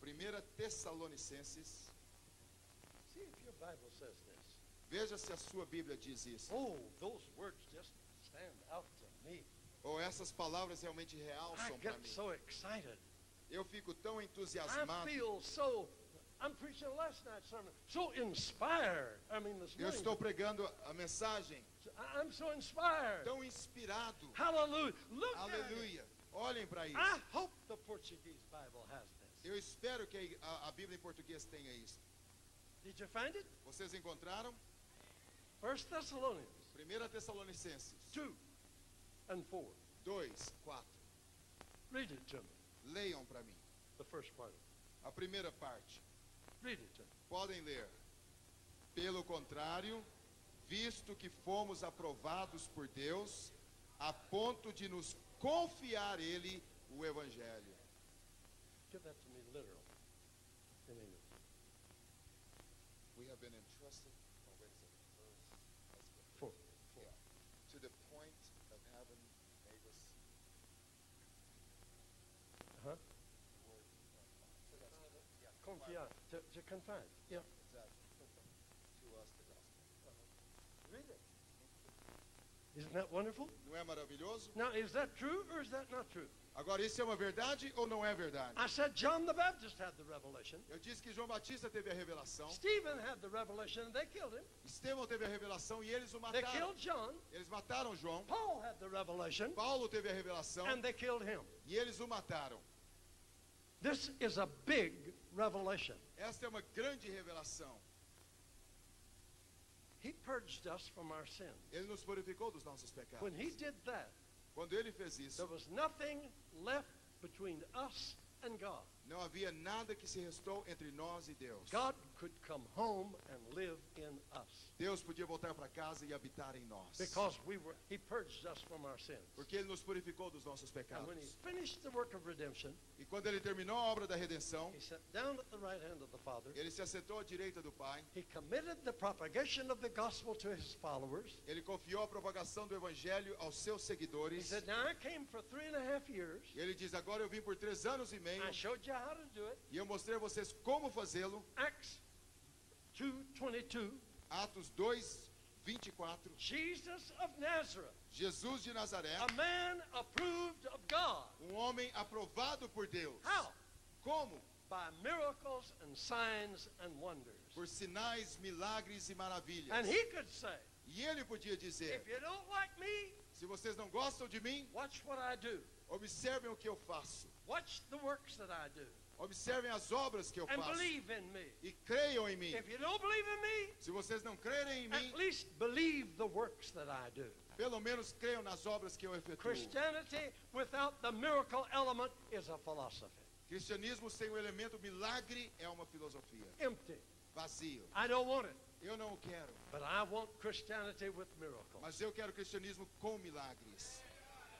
1 Tessalonicenses. See if your Bible says this. Veja se a sua Bíblia diz isso. Oh, those words just stand out to me. Ou essas palavras realmente I realçam para get mim. so excited. Eu fico tão I entusiasmado. feel so, I'm preaching last night's sermon, so inspired. I mean, this Eu morning. estou pregando a mensagem I'm so inspired. tão inspirado. Hallelujah. Look at it. Aleluia. Olhem para isso. I hope the Portuguese Bible has this. Eu espero que a Bíblia em português tenha isso. Did you find it? Vocês encontraram? 1 Thessalonians 1 Tessalonicenses 2 and 4. 2:4. Read it to me, Leiam para mim. the first part. A primeira parte. Read it to me. Podem ler. Pelo contrário, visto que fomos aprovados por Deus, a ponto de nos confiar Ele o Evangelho. Give that to me literal in English. We have been entrusted. Oh, wait a second. Four. Yeah. To the point of having made us. Uh-huh. Yeah, Confiar. To confide. Yeah. exactly. To us the gospel. Read it. Isn't that wonderful? Não é maravilhoso? Now, is that true or is that not true? Agora, isso é uma verdade ou não é verdade? I said John the Baptist had the revelation. Eu disse que João Batista teve a revelação, Stephen had the revelation and they killed him. Estevão teve a revelação e eles o They mataram. killed John. Eles mataram João, Paul had the revelation Paulo teve a revelação and they killed him. e eles o mataram. This is a big revelation. Esta é uma grande revelação. He purged us from our sins. Ele nos purificou dos nossos pecados. When he did that, Quando ele fez isso, there was nothing left between us and God. não havia nada que se restou entre nós e Deus. God could come home and live in us Deus podia voltar para casa e habitar em nós. because he purged us from our sins. Porque ele nos purificou dos nossos And pecados. when he finished the work of redemption, E quando ele terminou a obra da redenção, he sat down at the right hand of the Father. ele se assentou à direita do Pai. He committed the propagation of the gospel to his followers. Ele confiou a propagação do evangelho aos seus He seguidores. said, now I came for 3.5 years. E ele diz: agora eu vim por 3 anos e meio I showed you how to do it. e eu mostrei a vocês como fazê-lo. Acts 2:22. Atos 2, 24. Jesus of Nazareth, Jesus de Nazaré, a man approved of God. homem aprovado por Deus. How? Como? By miracles and signs and wonders. Por sinais, milagres e maravilhas. And he could say, E ele podia dizer: if you don't like me, se vocês não gostam de mim, watch what I do. observem o que eu faço. Watch the works that I do. Observem as obras que eu And faço. believe in me. E creiam em mim. If you don't believe in me, Se vocês não crerem em mim, at least believe the works that I do. pelo menos creiam nas obras que eu efetuo. Christianity without the miracle element is a philosophy. Cristianismo sem o elemento milagre é uma filosofia. Empty. Vazio. I don't want it. Eu não o quero. But I want Christianity with miracles. Mas eu quero cristianismo com milagres.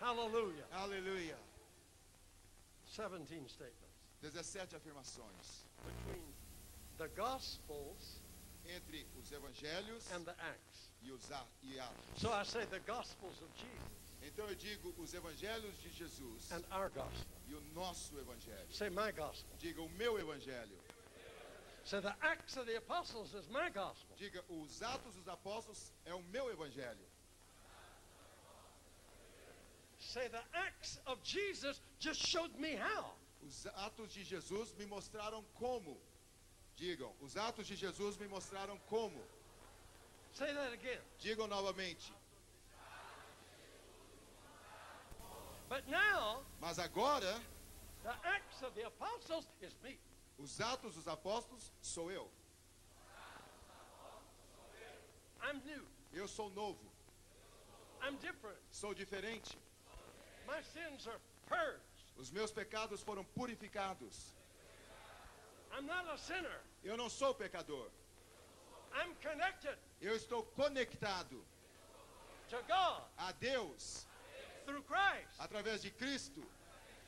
Hallelujah. Aleluia. 17 statements. 17 afirmações. Between the Gospels Entre os evangelhos and the Acts. e Atos. So I say the Gospels of Jesus Então eu digo os evangelhos de Jesus and our Gospel. e o nosso evangelho. Say my Gospel. Diga o meu evangelho. So the Acts of the Apostles is my Gospel. Diga os Atos dos Apóstolos é o meu evangelho. Say the Acts of Jesus just showed me how. Os Atos de Jesus me mostraram como. Digam, os Atos de Jesus me mostraram como. Say that again. Digam novamente. But now, Mas agora, the Acts of the Apostles is me. os Atos dos Apóstolos sou eu. I'm new. Eu sou novo. I'm different. Sou diferente. My sins are purged. Os meus pecados foram purificados. I'm not a sinner. Eu não sou pecador. I'm connected Eu estou conectado to God a Deus through Christ. através de Cristo.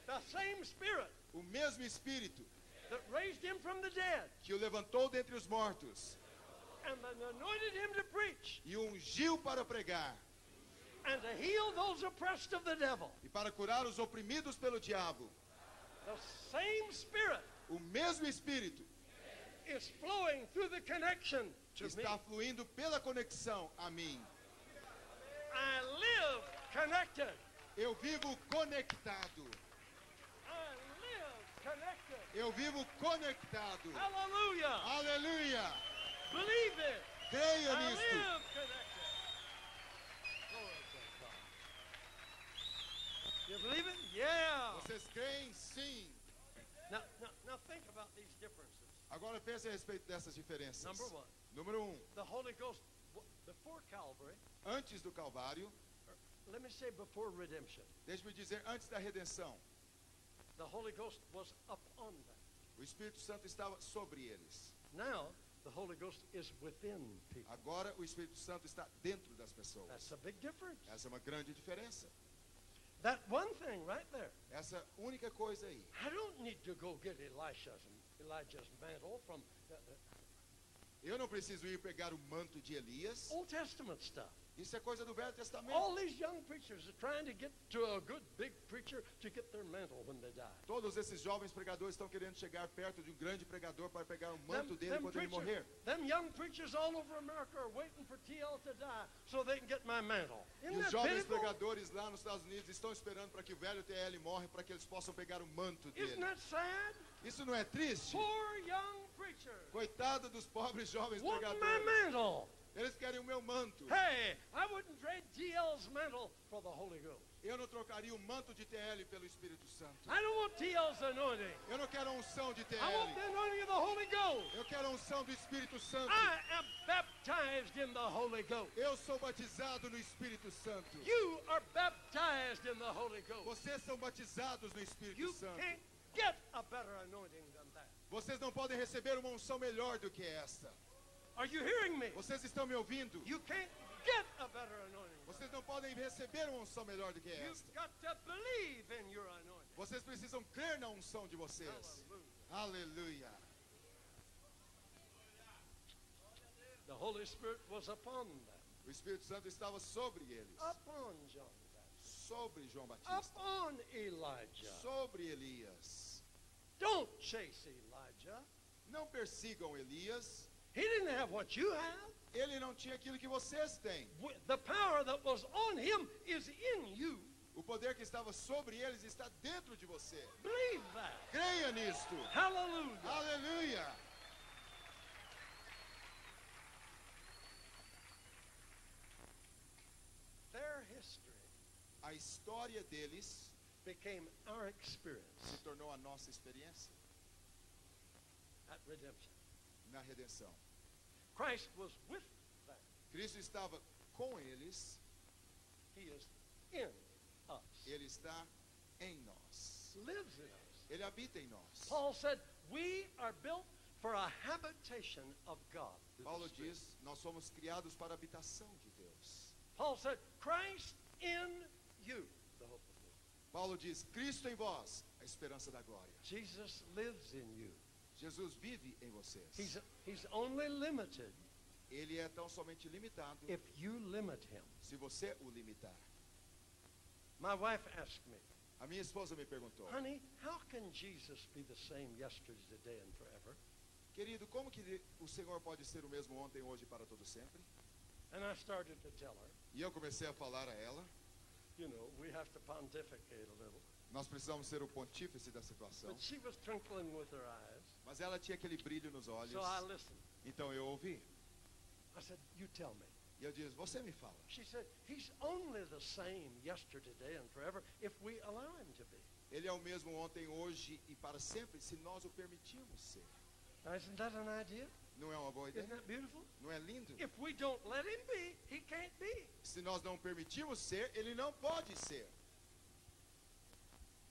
The same Spirit O mesmo Espírito that raised him from the dead que o levantou dentre os mortos and then anointed him to preach e o ungiu para pregar and to heal those oppressed of the devil. e para curar os oprimidos pelo diabo. The same Spirit O mesmo Espírito is flowing through the connection to me. está fluindo pela conexão a mim. I live connected. Eu vivo conectado. I live connected. Eu vivo conectado. Hallelujah. Aleluia! Believe it. Creia I nisto. live connected. Glory to God. You believe it? Yeah. Vocês creem? Sim. Now think about these differences. Agora pense a respeito dessas diferenças. Number one. Número 1. The Holy Ghost, before Calvary, Antes do Calvário, let me say before redemption, deixe-me dizer, antes da redenção, the Holy Ghost was upon them. o Espírito Santo estava sobre eles. Now, the Holy Ghost is within people. Agora o Espírito Santo está dentro das pessoas. That's a big difference. Essa é uma grande diferença. That one thing right there. Essa única coisa aí. I don't need to go get Elijah's mantle from Eu não preciso ir pegar o manto de Elias. Old Testament stuff. Isso é coisa do Velho Testamento. All these young preachers are trying to get to a good big preacher to get their mantle when they die. Todos esses jovens pregadores estão querendo chegar perto de um grande pregador para pegar o manto dele quando ele morrer. Them young preachers all over America are waiting for TL to die so they can get my mantle. E Isn't os that jovens pitiful? pregadores lá nos Estados Unidos estão esperando para que o velho TL morre para que eles possam pegar o manto Isn't dele. that sad? Isso não é triste? Poor young preachers Coitado dos pobres jovens wanting my pregadores. mantle. Eles querem o meu manto. Hey, I wouldn't trade TL's mantle for the Holy Ghost. Eu não trocaria o manto de TL pelo Espírito Santo. I don't want TL's anointing. Eu não quero a unção de I want the TL. anointing of the Holy Ghost. Eu quero a unção do Espírito Santo. I am baptized in the Holy Ghost. Eu sou batizado no Espírito Santo. You are baptized in the Holy Ghost. Vocês são batizados no Espírito You Santo. can't get a better anointing than that. Vocês não podem receber uma unção melhor do que esta. Are you hearing me? Vocês estão me ouvindo? You can't get a better anointing. Vocês não podem receber uma unção melhor do que You've esta. got to believe in your anointing. Vocês precisam crer na unção de vocês. Hallelujah. Aleluia. The Holy Spirit was upon them. O Espírito Santo estava sobre eles. Upon John the Baptist. Sobre João Batista. Upon Elijah. Sobre Elias. Don't chase Elijah. Não persigam Elias. He didn't have what you have. Ele não tinha aquilo que vocês têm. The power that was on him is in you. O poder que estava sobre eles está dentro de você. Believe that. Creia nisto. Hallelujah. Aleluia. Their history A história deles became our experience se tornou a nossa experiência at redemption. na redenção. Christ was with them. Cristo estava com eles, He is in us. ele está em nós. Lives in us. Ele habita em nós. Paul said, we are built for a habitation of God. Paulo diz, nós somos criados para a habitação de Deus. Paul said, Christ in you, the hope of glory. Paulo diz, Cristo em vós, a esperança da glória. Jesus lives in you. Jesus vive em vocês. He's only limited Ele é tão somente limitado if you limit him. se você o limitar. My wife asked me, A minha esposa me perguntou, honey, how can Jesus be the same yesterday, today, and forever? querido, como que o Senhor pode ser o mesmo ontem, hoje e para todo sempre? And I started to tell her, E eu comecei a falar a ela, you know, we have to pontificate a little. nós precisamos ser o pontífice da situação. But she was twinkling with her eyes, Mas ela tinha aquele brilho nos olhos. so I listened. Então eu ouvi. I said, you tell me. E eu disse, você me fala. She said, he's only the same yesterday, today, and forever if we allow him to be. Ele é o mesmo ontem, hoje e para sempre, se nós o permitirmos ser. Now, isn't that an idea? Não é uma boa ideia? Isn't that beautiful? Não é lindo? If we don't let him be, he can't be. Se nós não permitirmos ser, ele não pode ser.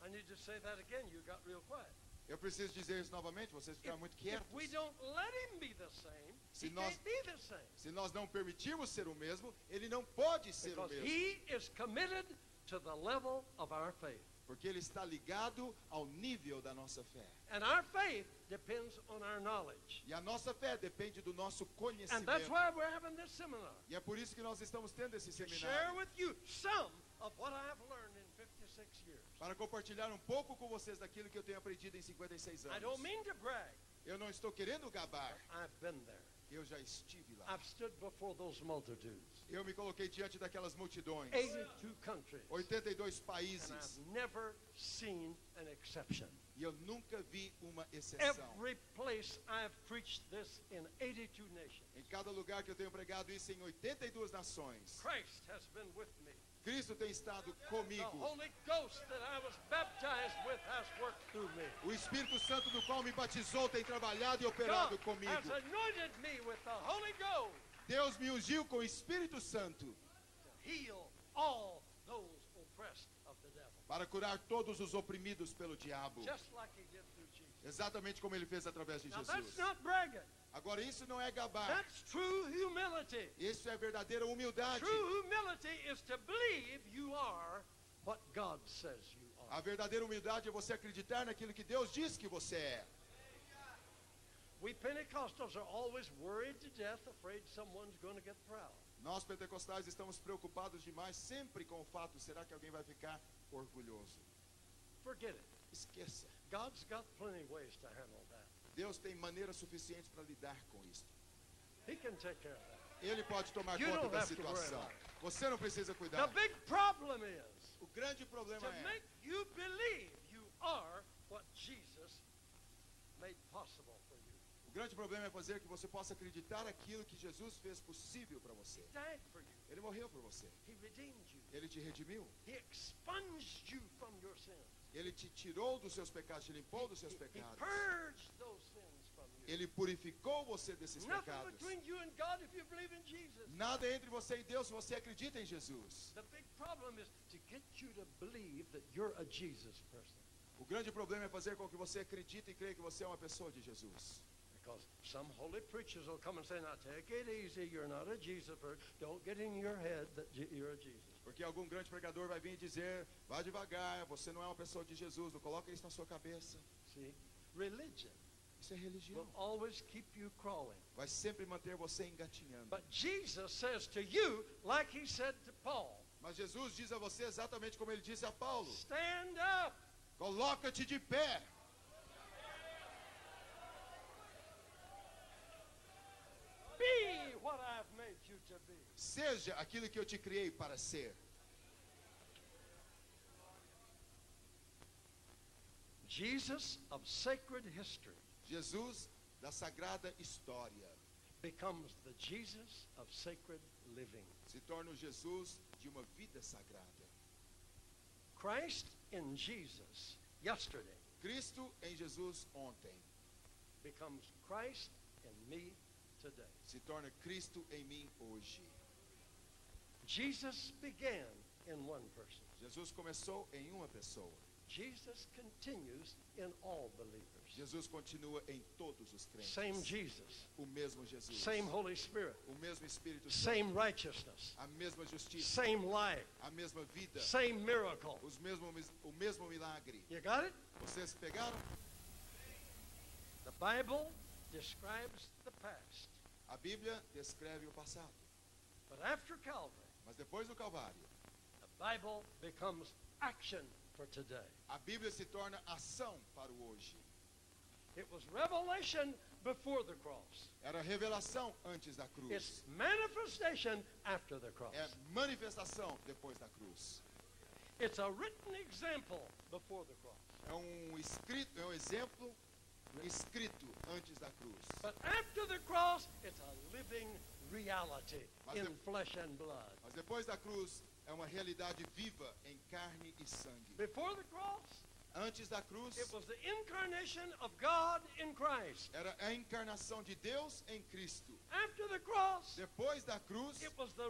I need to say that again. You got real quiet. Eu preciso dizer isso novamente, vocês ficaram muito If quietos. we don't let him be the same, Se he nós- can't be the same. Se nós não permitirmos ser o mesmo, ele não pode ser o Because mesmo. he is committed to the level of our faith. Porque ele está ligado ao nível da nossa fé. And our faith depends on our knowledge. E a nossa fé depende do nosso And that's conhecimento. why we're having this seminar. E é por isso que nós estamos tendo esse To share seminário. with you some of what I have learned in 56 years. Para compartilhar um pouco com vocês daquilo que eu tenho aprendido em 56 I don't anos. mean to brag. Eu não estou querendo gabar. I've been there. Eu já estive lá. I've stood before those multitudes. Eu me coloquei diante daquelas multidões. 82 countries. 82 And países. I've never seen an exception. E eu nunca vi uma exceção. Every place I've preached this in 82 nations. Em cada lugar que eu tenho pregado isso em 82 nações. Christ has been with me. Cristo tem estado The comigo. Holy Ghost that I was baptized with has worked through me. O Espírito Santo do qual me batizou tem trabalhado e operado God comigo. has anointed me with the Holy Ghost Deus me ungiu com o Espírito Santo to heal all those oppressed of the devil. para curar todos os oprimidos pelo diabo. Just like he did through Jesus. Exatamente como ele fez através de Now that's Jesus. not bragging. Agora isso não é gabar. That's true humility. Isso é verdadeira humildade. True humility is to believe you are what God says you are. A verdadeira humildade é você acreditar naquilo que Deus diz que você é. We Pentecostals are always worried to death, afraid someone's going to get proud. Nós pentecostais estamos preocupados demais sempre com o fato, será que alguém vai ficar orgulhoso? Forget it. Esqueça. God's got plenty of ways to handle that. Deus tem maneiras suficientes para lidar com isso. He can take care of that. Ele pode tomar You conta don't da have to worry situação. about it. Você não precisa The cuidar. big problem is O grande problema to é make you believe you are what Jesus made possible for you. o grande problema é fazer que você possa acreditar aquilo que Jesus fez possível para você. He died for you. Ele morreu por você. He redeemed you. Ele te redimiu. He expunged you from your sins. Ele te tirou dos seus pecados, te limpou dos seus He pecados. purged those sins from you. Ele purificou você desses Nothing pecados. between you and God if you believe in Jesus. Nada entre você e Deus se você acredita em Jesus. The big problem is to get you to believe that you're a Jesus person. O grande problema é fazer com que você acredite e creia que você é uma pessoa de Jesus. Because some holy preachers will come and say, now take it easy, you're not a Jesus person. Don't get in your head that you're a Jesus. Porque algum grande pregador vai vir dizer, vá devagar, você não é uma pessoa de Jesus, não coloque isso na sua cabeça. See? Religion Isso é religião. will always keep you crawling. Vai sempre manter você engatinhando. But Jesus says to you, like he said to Paul, Mas Jesus diz a você exatamente como ele disse a Paulo. stand up. Coloca-te de pé. Seja aquilo que eu te criei para ser. Jesus of sacred history Jesus da sagrada história becomes the Jesus of sacred living. se torna o Jesus de uma vida sagrada. Christ in Jesus yesterday Cristo em Jesus ontem becomes Christ in me today. se torna Cristo em mim hoje. Jesus began in one person. Jesus começou em uma pessoa. Jesus continues in all believers. Jesus continua em todos os crentes. Same Jesus, O mesmo Jesus. same Holy Spirit, O mesmo Espírito Santo. same righteousness, A mesma justiça. same life, A mesma vida. same miracle. O mesmo milagre. You got it? Vocês pegaram? The Bible describes the past. A Bíblia descreve o passado. But after Calvary, Mas depois do Calvário, the Bible becomes action for today. a Bíblia se torna ação para o hoje. It was revelation before the cross. Era revelação antes da cruz. It's manifestation after the cross. É manifestação depois da cruz. It's a written example before the cross. É um exemplo escrito antes da cruz. But after the cross, it's a living reality Mas in de- flesh and blood. Mas depois da cruz é uma realidade viva em carne e sangue. Before the cross, Antes da cruz it was the incarnation of God in Christ. era a encarnação de Deus em Cristo. After the cross, Depois da cruz it was the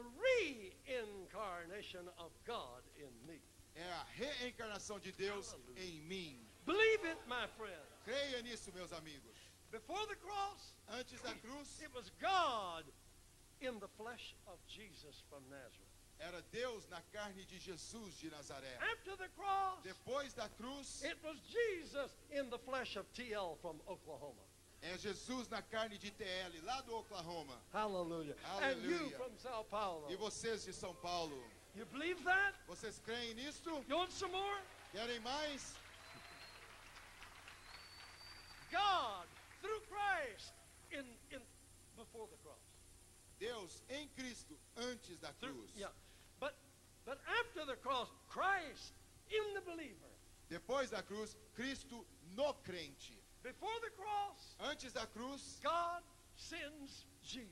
reincarnation of God in me. é a reencarnação de Deus Hallelujah. em mim. Believe it, my friend. Creia nisso, meus amigos. Before the cross, Antes da cruz it was God in the flesh of Jesus from Nazareth. era Deus na carne de Jesus de Nazaré. After the cross, Depois da cruz it was Jesus in the flesh of TL from Oklahoma. é Jesus na carne de TL lá do Oklahoma. Hallelujah. And you Hallelujah. from Sao Paulo. E vocês de São Paulo, You believe that? vocês creem nisto? You want some more? Querem mais? God, through Christ, in before the cross. Deus em Cristo antes da Through, cruz. yeah. But after the cross, Christ in the believer. Depois da cruz, Cristo no crente. Before the cross, Antes da cruz, God sends Jesus.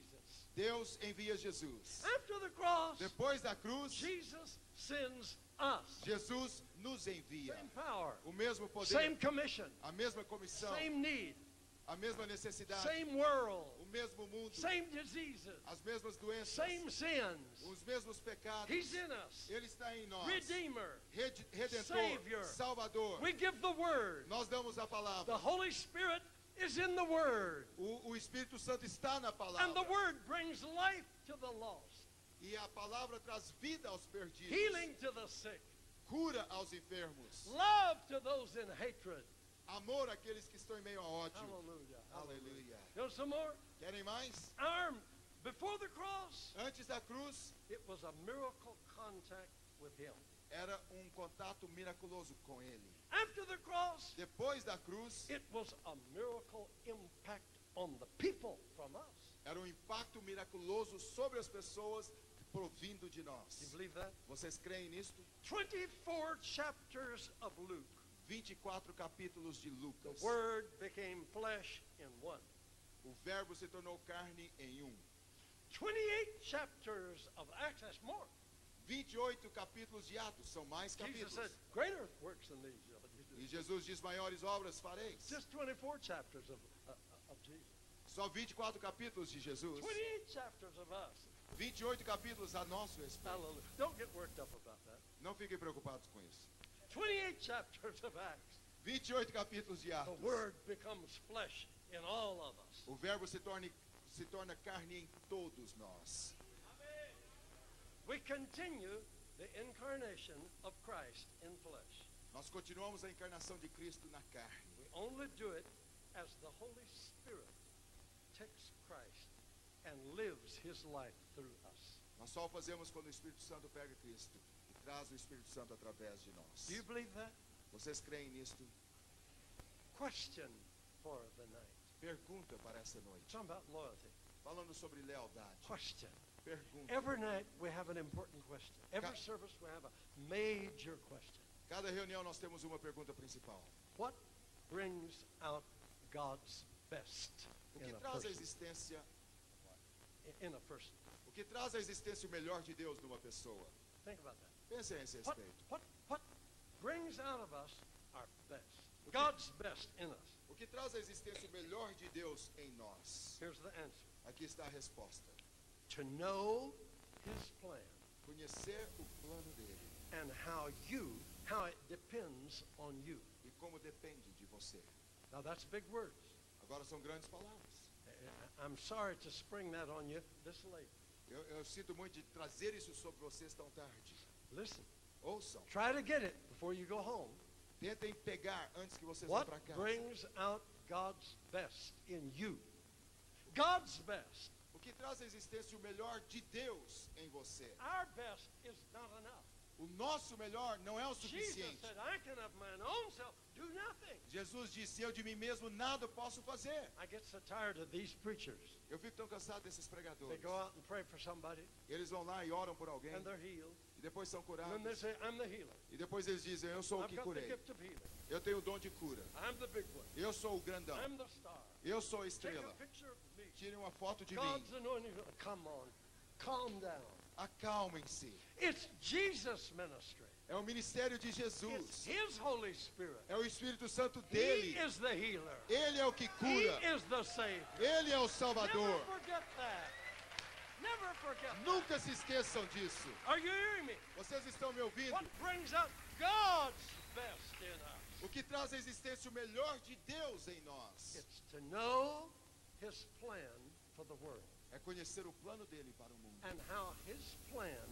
Deus envia Jesus. After the cross, Depois da cruz, Jesus sends us. Jesus nos envia. Same power, O mesmo poder, same commission, a mesma comissão, same need, a mesma necessidade, same world, o mesmo mundo, same diseases, as mesmas doenças, same sins. os mesmos pecados. He's in us. Ele está em nós. Redeemer. Redentor, Savior. Salvador. We give the word. Nós damos a The palavra. Holy Spirit is in the word. O Espírito Santo está na And the palavra. word brings life to the lost, E a palavra traz vida aos perdidos. healing to the sick, Cura aos enfermos. love to those in hatred. Amor àqueles que estão em meio a ódio. Hallelujah. Aleluia. You know some more? Querem mais? Before the cross, Antes da cruz, it was a miracle contact with him. era contato miraculoso com ele. After the cross, Depois da cruz, it was a miracle impact on the people from us. era impacto miraculoso sobre as pessoas provindo de Do you nós. believe that? Vocês creem nisto? 24 chapters of Luke. 24 capítulos de The Lucas. Word became flesh in one. O verbo se tornou carne em 28 chapters of Acts, that's more. 28 capítulos de Atos, são mais Jesus capítulos. said, greater works than these. you'll do." E Jesus diz, maiores obras fareis. Just 24 chapters of Jesus. Só 24 capítulos de Jesus. 28 chapters of us. 28 capítulos a nosso respeito. Hallelujah. Don't get worked up about that. Não fiquem preocupados com isso. 28 chapters of Acts. 28 capítulos de The Atos. Word becomes flesh in all of us. O verbo se torna carne em todos nós. We continue the incarnation of Christ in flesh. Nós continuamos a encarnação de Cristo na carne. We only do it as the Holy Spirit takes Christ and lives his life through us. Nós só o fazemos quando o Espírito Santo pega Cristo e traz o Espírito Santo através de nós. Do you believe that? Vocês creem nisto? Question for the night. Pergunta para essa noite. Talking about loyalty. Falando sobre lealdade. Question. pergunta. Every night we have an important question. Every Ca- service we have a major question. Cada reunião nós temos uma pergunta principal. What brings out God's best O in que a traz a person? existência, In a person. o que traz a existência o melhor de Deus numa pessoa? Think about that. Pense a esse What, respeito. what brings out of us our best? God's best in us. O que traz a existência o melhor de Deus em nós? Here's the answer. Aqui está a resposta. To know His plan Conhecer o plano dele and how it depends on you. e como depende de você. Now that's big words. Agora são grandes palavras. I'm sorry to spring that on you this late. Eu sinto muito de trazer isso sobre vocês tão tarde. Listen, Ouçam. try to get it before you go home. Tentem pegar antes que vocês vão What para casa. brings out God's best in you? God's best. O que traz a existência o melhor de Deus em você. Our best is not enough. O nosso melhor não é o Jesus suficiente. said, I can of mine own self do nothing. Jesus disse, eu de mim mesmo nada posso fazer. I get so tired of these preachers. Eu fico tão cansado desses They pregadores. go out and pray for somebody, Eles vão lá e oram por alguém and they're healed. e depois são And then they curados. say, I'm the healer. E depois eles dizem, eu sou o I've que got the curei. gift of healing. Eu tenho o dom de cura. I'm the big one. Eu sou o grandão. I'm the star. Eu sou a Take a estrela. picture of me. Tirem uma foto de mim. God's anointing. Come on. Calm down. Acalmem-se. It's Jesus' ministry. É o ministério de It's Jesus. His Holy Spirit. É o Espírito Santo He dele. is the healer. Ele é o que He cura. is the Savior. Ele é o Never Salvador. forget that. Never forget that. Nunca se esqueçam disso. Are you hearing me? Vocês estão me ouvindo? What brings out God's best in us? O que traz à existência o melhor de Deus em nós It's to know His plan for the world é conhecer o plano dele para o mundo and how His plan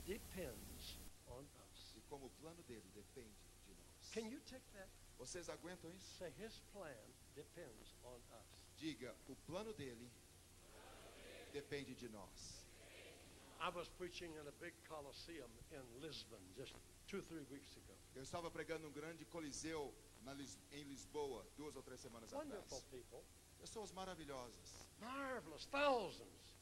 depends on us. e como o plano dele depende de nós. Can you take that? Vocês aguentam isso? Say His plan depends on us. Diga, o plano dele depende de nós. I was preaching in a big coliseum in Lisbon just 2-3 weeks ago. Eu estava pregando num grande coliseu em Lisboa 2 ou 3 semanas Wonderful atrás. people, Pessoas maravilhosas. marvelous, thousands.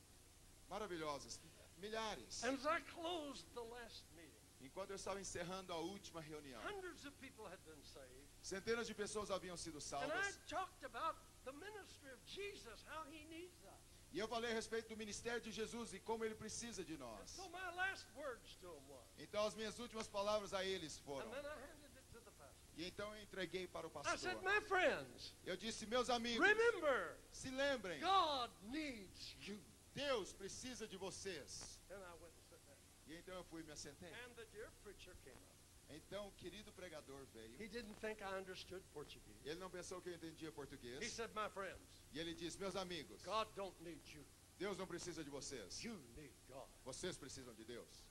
Maravilhosas. Milhares. And as I closed the last meeting, Enquanto eu estava encerrando a última reunião, hundreds of people had been saved. centenas de pessoas haviam sido And I salvas. talked about the ministry of Jesus, how He needs us. E eu falei a respeito do ministério de Jesus e como ele precisa de And nós. so my last words to him was, Então as minhas últimas palavras a eles foram. and then I handed it to the pastor. E então eu entreguei para o I pastor. said, my friends, Eu disse, meus amigos, remember, se lembrem, God needs you. Deus precisa de vocês. And I went and sat down. E então eu fui e me assentei. And the dear preacher came up. Então o querido pregador veio. He didn't think I understood Portuguese. Ele não pensou que eu entendia He português. said, my friends, E ele disse, meus amigos, God don't need you. Deus não precisa de vocês. You need God. Vocês precisam de Deus.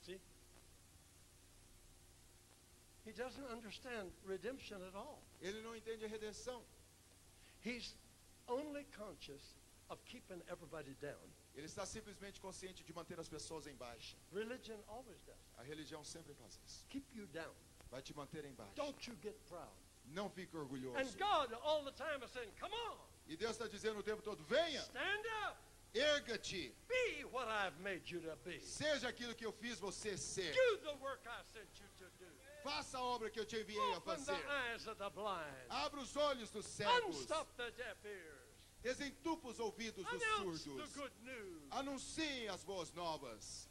See? He doesn't understand redemption at all. Ele não entende a redenção. He's only conscious of keeping everybody down. Ele está simplesmente consciente de manter as pessoas em baixa. Religion always does. A religião sempre faz isso. Keep you down. Vai te manter em baixa. Don't you get proud. Não fique orgulhoso. And God all the time is saying, come on, E Deus está dizendo o tempo todo, venha, stand up. erga-te, Be what I've made you to be. seja aquilo que eu fiz você ser. Do the work I sent you to do. Faça a obra que eu te enviei a Open the fazer. eyes of the blind. Abra os olhos dos cegos. Unstop the deaf ears. Desentupa os ouvidos dos Announce the surdos. good news. Anuncie as boas novas.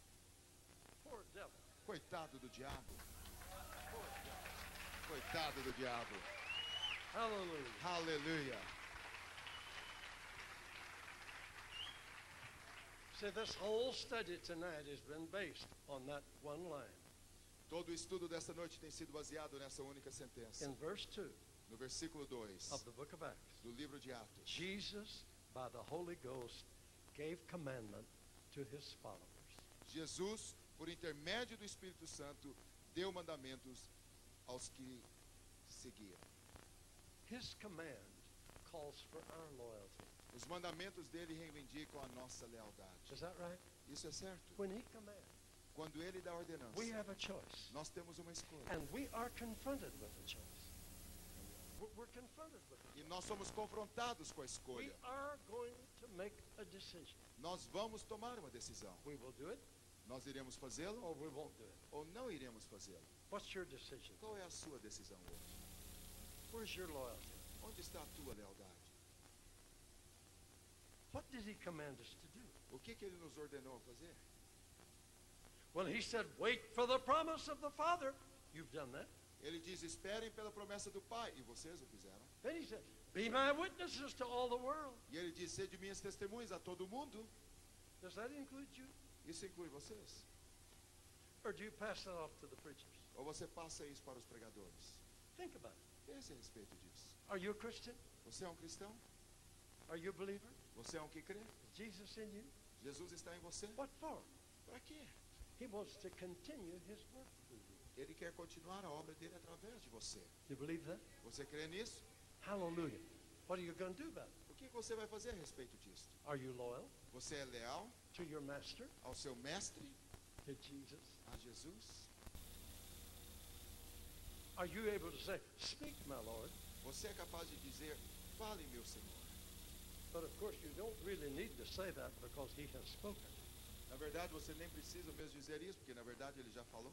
Poor devil. Coitado do diabo. Poor devil. Coitado do diabo. Hallelujah. Aleluia. See, this whole study tonight has been based on that one line. Todo o estudo desta noite tem sido baseado nessa única sentença. In verse 2 No versículo 2 of the book of Acts, do livro de Atos. Jesus, by the Holy Ghost, gave commandment to his followers. Jesus, por intermédio do Espírito Santo, deu mandamentos aos que seguiam. His command calls for our loyalty. Os mandamentos dele reivindicam a nossa lealdade. Is that right? Isso é certo. When he commands, Quando ele dá ordenança, we have a choice. nós temos uma escolha. And we are confronted with a choice. we're confronted with it. E nós somos confrontados com a We escolha. are going to make a decision. Nós vamos tomar uma decisão. We will do it Nós iremos fazê-lo or we won't do it. ou não iremos fazê-lo. What's your decision? Qual é a sua decisão hoje? Where's your loyalty? Onde está a tua lealdade? What did he command us to do? O que ele nos ordenou a fazer? Well, he said, wait for the promise of the Father. You've done that. Ele diz, esperem pela promessa do Pai. E vocês o fizeram. Then he said, be my witnesses to all the world. E ele diz, sede minhas testemunhas a todo mundo. Does that include you? Isso inclui vocês? Or do you pass that off to the preachers? Ou você passa isso para os pregadores? Think about it. Pense a respeito disso. Are you a Christian? Você é um cristão? Are you a believer? Você é um que crê? Is Jesus in you? Jesus está em você? What for? Para quê? He wants to continue his work through you. Ele quer continuar a obra dele através de você. You believe that? Você crê nisso? Hallelujah. What are you going to do about it? O que você vai fazer a respeito disso? Are you loyal Você é leal to your master, ao seu mestre, to Jesus? a Jesus? Are you able to say, speak, my Lord? Você é capaz de dizer, fale, meu Senhor. But of course, you don't really need to say that because he has spoken. Na verdade, você nem precisa mesmo dizer isso, porque na verdade ele já falou.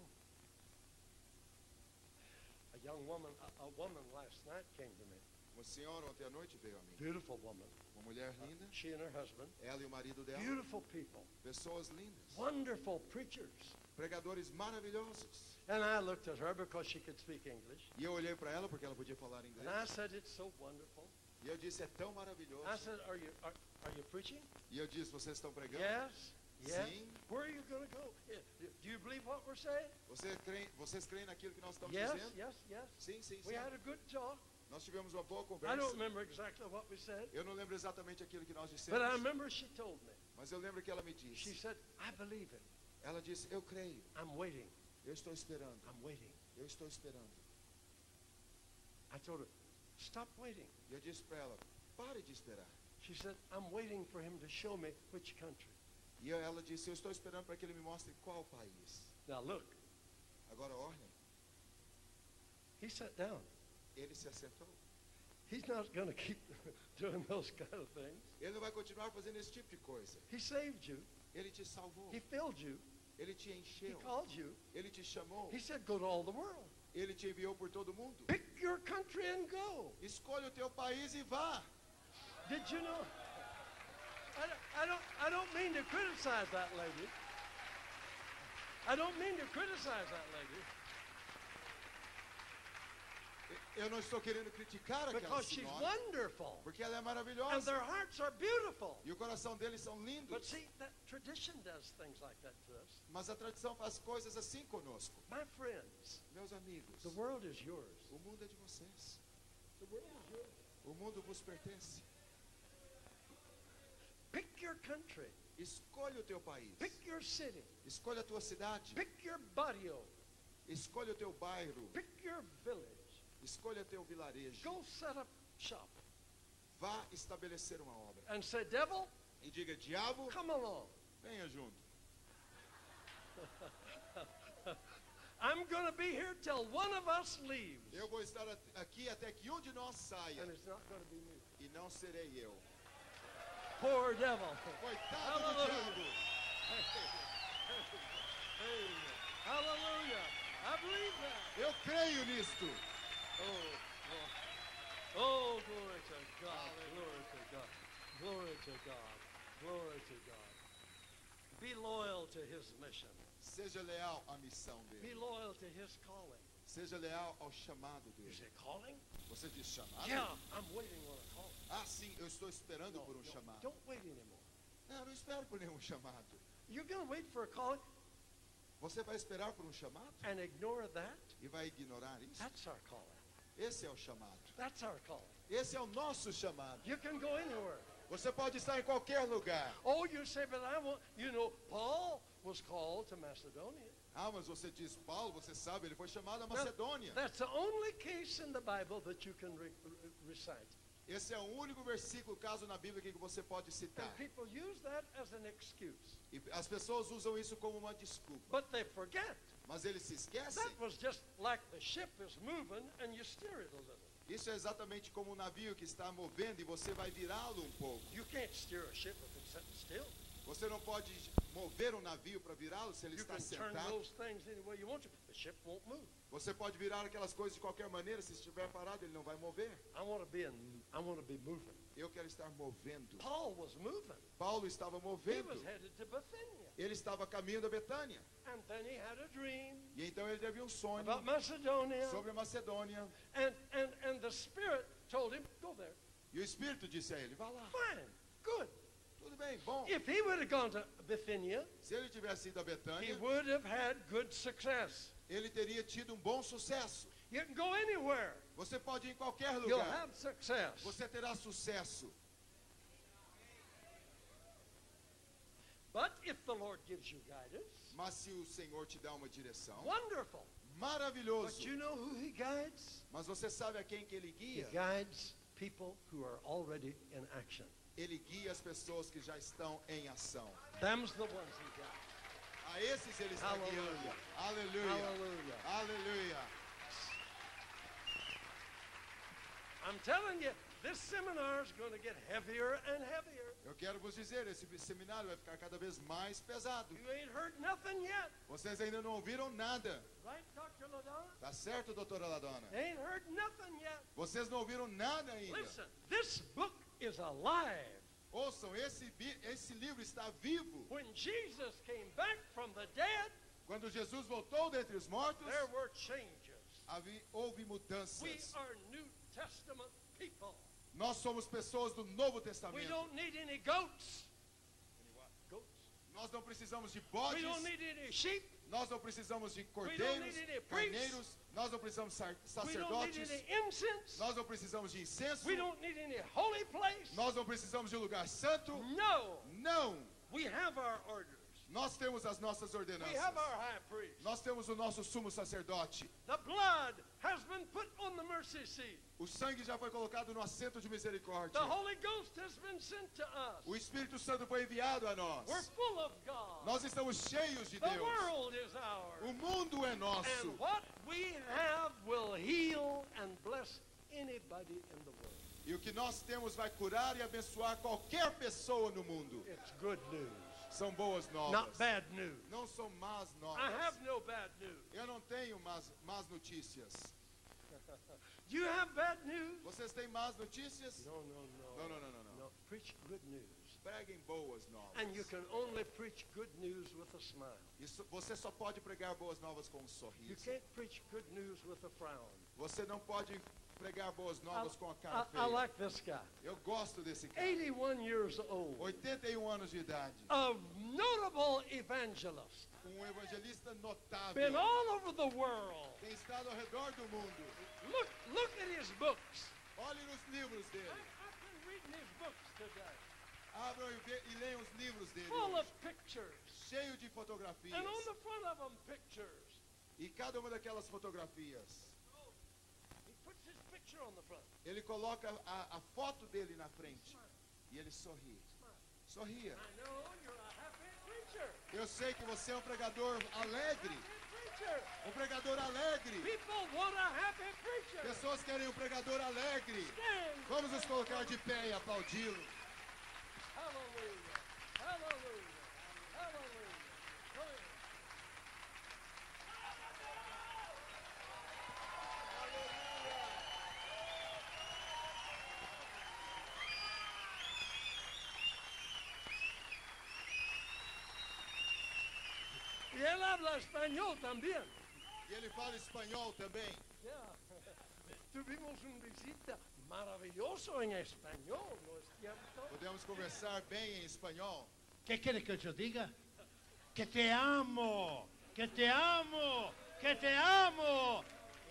A woman last night came to me. Uma senhora ontem à noite veio a mim. Beautiful woman. Uma mulher linda, She and her husband. ela e o marido dela. Beautiful people. Pessoas lindas. Wonderful preachers. Pregadores maravilhosos. And I looked at her because she could speak English. E eu olhei para ela porque ela podia falar inglês. And I said, it's so wonderful. E eu disse, é tão maravilhoso. I said, are you preaching? E eu disse, vocês estão pregando? Yes. Yes. Sim. Where are you going to go? Do you believe what we're saying? Vocês creem naquilo que nós estamos Yes, dizendo? yes, yes. Sim, sim, We sim. had a good talk. Nós tivemos uma boa I conversa. don't remember exactly what we said, Eu não lembro exatamente aquilo que nós but dissemos. I remember she told me. Mas eu lembro que ela me She disse. said, I believe it. Ela disse, eu creio. I'm waiting. Eu estou esperando. I'm waiting. Eu estou esperando. I told her, stop waiting. E eu disse para ela, pare de esperar. She said, I'm waiting for him to show me which country. E ela disse, eu estou esperando para que ele me mostre qual país. Now look, Agora olhem, he sat down. ele se assentou. He's not going to keep doing those kind of things. Ele não vai continuar fazendo esse tipo de coisa. He saved you. Ele te salvou. He filled you. Ele te He encheu. called you. Ele te chamou. He said, go to all the world. Ele te enviou por todo mundo. Pick your country and go. Escolha o teu país e vá. Did you know? I don't mean to criticize that lady. I don't mean to criticize that lady Eu não estou querendo criticar aquela because she's senhora, wonderful porque ela é and maravilhosa. their hearts are beautiful. E o coração deles são But lindos. see, that tradition does things like that to us. Mas a tradição faz coisas assim conosco. My friends, Meus amigos, the world is yours. o mundo é de vocês. The world is yours. O mundo vos pertence. Pick your country. Escolha o teu país. Pick your city. Escolha a tua cidade. Pick your barrio. Escolha o teu bairro. Pick your village. Escolha teu vilarejo. Go set up shop Vá estabelecer uma obra. and say, devil, E diga, diabo, come along. venha junto. I'm going to be here till one of us leaves. Eu vou estar aqui até que um de nós saia. And it's not going to be me. E não serei eu. Poor devil. Coitado do Hallelujah. diabo. Amen. Hallelujah. I believe that. Eu creio nisto. Oh, glory to God. Glory to God. Glory to God. Glory to God. Be loyal to his mission. Seja leal à missão Be dele. loyal to his calling. Seja leal ao chamado You dele. say calling? Você diz chamado? Yeah, I'm waiting on a calling. Ah, sim, eu estou esperando No, por um no, chamado. don't wait anymore. Não, eu não espero por nenhum chamado. You're going to wait for a calling Você vai esperar por um chamado and ignore that? e vai ignorar isso? That's our calling. Esse é o chamado. That's our calling. Esse é o nosso chamado. You can go anywhere. Você pode estar em qualquer lugar. Oh, you say, but I want, you know, Paul was called to Macedonia. Ah, mas você diz, Paulo, você sabe, ele foi chamado a Macedônia. That's the only case in the Bible that you can recite. Esse é o único versículo, caso na Bíblia, que você pode citar. And people use that as an excuse. E as pessoas usam isso como uma desculpa. But they forget Mas eles se esquecem that was just like the ship is moving and you steer it a little. Isso é exatamente como um navio que está movendo e você vai virá-lo um pouco. You can't steer a ship if it's sitting still. Você não pode mover um navio para virá-lo se ele You está can turn sentado. those things any way you want to. The ship won't move. Você pode virar aquelas coisas de qualquer maneira, se estiver parado ele não vai mover. I want to be moving. Eu quero estar movendo. Paul was moving. Paulo estava He movendo. was headed to Bithynia. Ele estava a caminho da Betânia. And then he had a dream E então ele teve um sonho about Macedonia. sobre a Macedônia. And the Spirit told him, go there. E o Espírito disse a ele, vá lá. Fine. Good. Tudo bem, bom. If he would have gone to Bithynia, Se ele tivesse ido a he Betânia, would have had good success. ele teria tido um bom sucesso. You can go anywhere. Você pode ir em qualquer You'll lugar. have success. Você terá sucesso. But if the Lord gives you guidance, Mas se o Senhor te dá uma direção, wonderful. maravilhoso. But you know who he guides? Mas você sabe a quem que ele He guia? guides people who are already in action. Ele guia as pessoas que já estão em ação. Them's the ones he guides. A esses ele está Aleluia. guiando. Aleluia. Hallelujah. Aleluia. I'm telling you, this seminar is going to get heavier and heavier. Eu quero vos dizer, esse seminário vai ficar cada vez mais pesado. You ain't heard nothing yet. Vocês ainda não ouviram nada. Right, Dr. LaDonna? Tá certo, doutora Ladona? Ain't heard nothing yet. Vocês não ouviram nada ainda. Listen, this book is alive. Ouçam, esse livro está vivo. When Jesus came back from the dead, Quando Jesus voltou dentre os mortos, there were changes. houve We mudanças. are New Testament people. Nós somos pessoas do Novo We Testamento. don't need any goats. Goats. Nós não precisamos de We bodes. don't need any sheep. Nós não precisamos de don't cordeiros, need any priests. carneiros. Nós não precisamos de We don't need sacerdotes. any incense. Nós não precisamos de incenso. We don't need any holy place. Nós não precisamos de um lugar santo. No. Não. We have our orders. Nós temos as nossas We ordenanças. have our high priest. Nós temos o nosso sumo sacerdote. The blood has been put on the mercy seat. O sangue já foi colocado no assento de misericórdia. The Holy Ghost has been sent to us. O Espírito Santo foi enviado a nós. We're full of God. Nós estamos cheios de The Deus. world is ours. O mundo é nosso. And what we have will heal and bless anybody in the world. E o que nós temos vai curar e abençoar qualquer pessoa no mundo. It's good news, São boas novas. not bad news. Não são más I novas. have no bad news. Eu não tenho más notícias. You have bad news? Vocês têm más notícias? No. Não. Preach good news. Preguem boas novas. And you can only preach good news with a smile. Você só pode pregar boas novas com um You sorriso. can't preach good news with a frown. Você não pode pregar boas novas com a I cara feia. like this guy. Eu gosto desse cara. 81 years old. 81 anos de idade. A notable evangelist. Um evangelista notável. Been all over the world. Tem estado ao redor do mundo. Look at his books. Olhe nos livros dele. I've been reading his books today. Abram e leiam os livros dele. Full hoje. of pictures. Cheio de fotografias. And on the front of them, pictures. E cada uma daquelas fotografias, He puts his picture on the front. ele coloca a foto dele na frente. E ele sorri. Sorria. I know you're a happy preacher. Eu sei que você é um pregador alegre. Happy preacher. Um pregador alegre. People want a happy preacher. Pessoas querem um pregador alegre. Stand. Vamos nos colocar de pé e aplaudi-lo. Hallelujah. Hallelujah. Hallelujah. Hallelujah. Y él habla español también. E ele fala espanhol também. Yeah. Tuvimos una visita maravilloso en español, ¿no es cierto? Podemos conversar bem em espanhol. ¿Qué quiere que yo diga? Que te amo, que te amo, que te amo.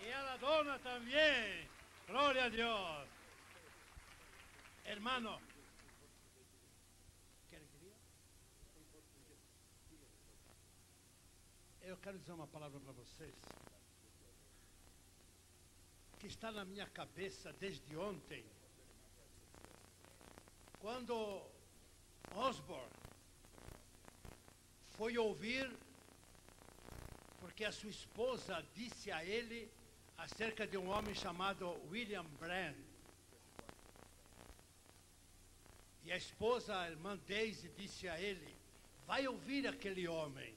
Y a la dona también. Gloria a Dios. Hermano. ¿Quer que diga? Eu quero dizer uma palavra para vocês. Que está na minha cabeça desde ontem. Quando Osborne foi ouvir, porque a sua esposa disse a ele acerca de um homem chamado William Brand. E a esposa, a irmã Daisy, disse a ele: vai ouvir aquele homem.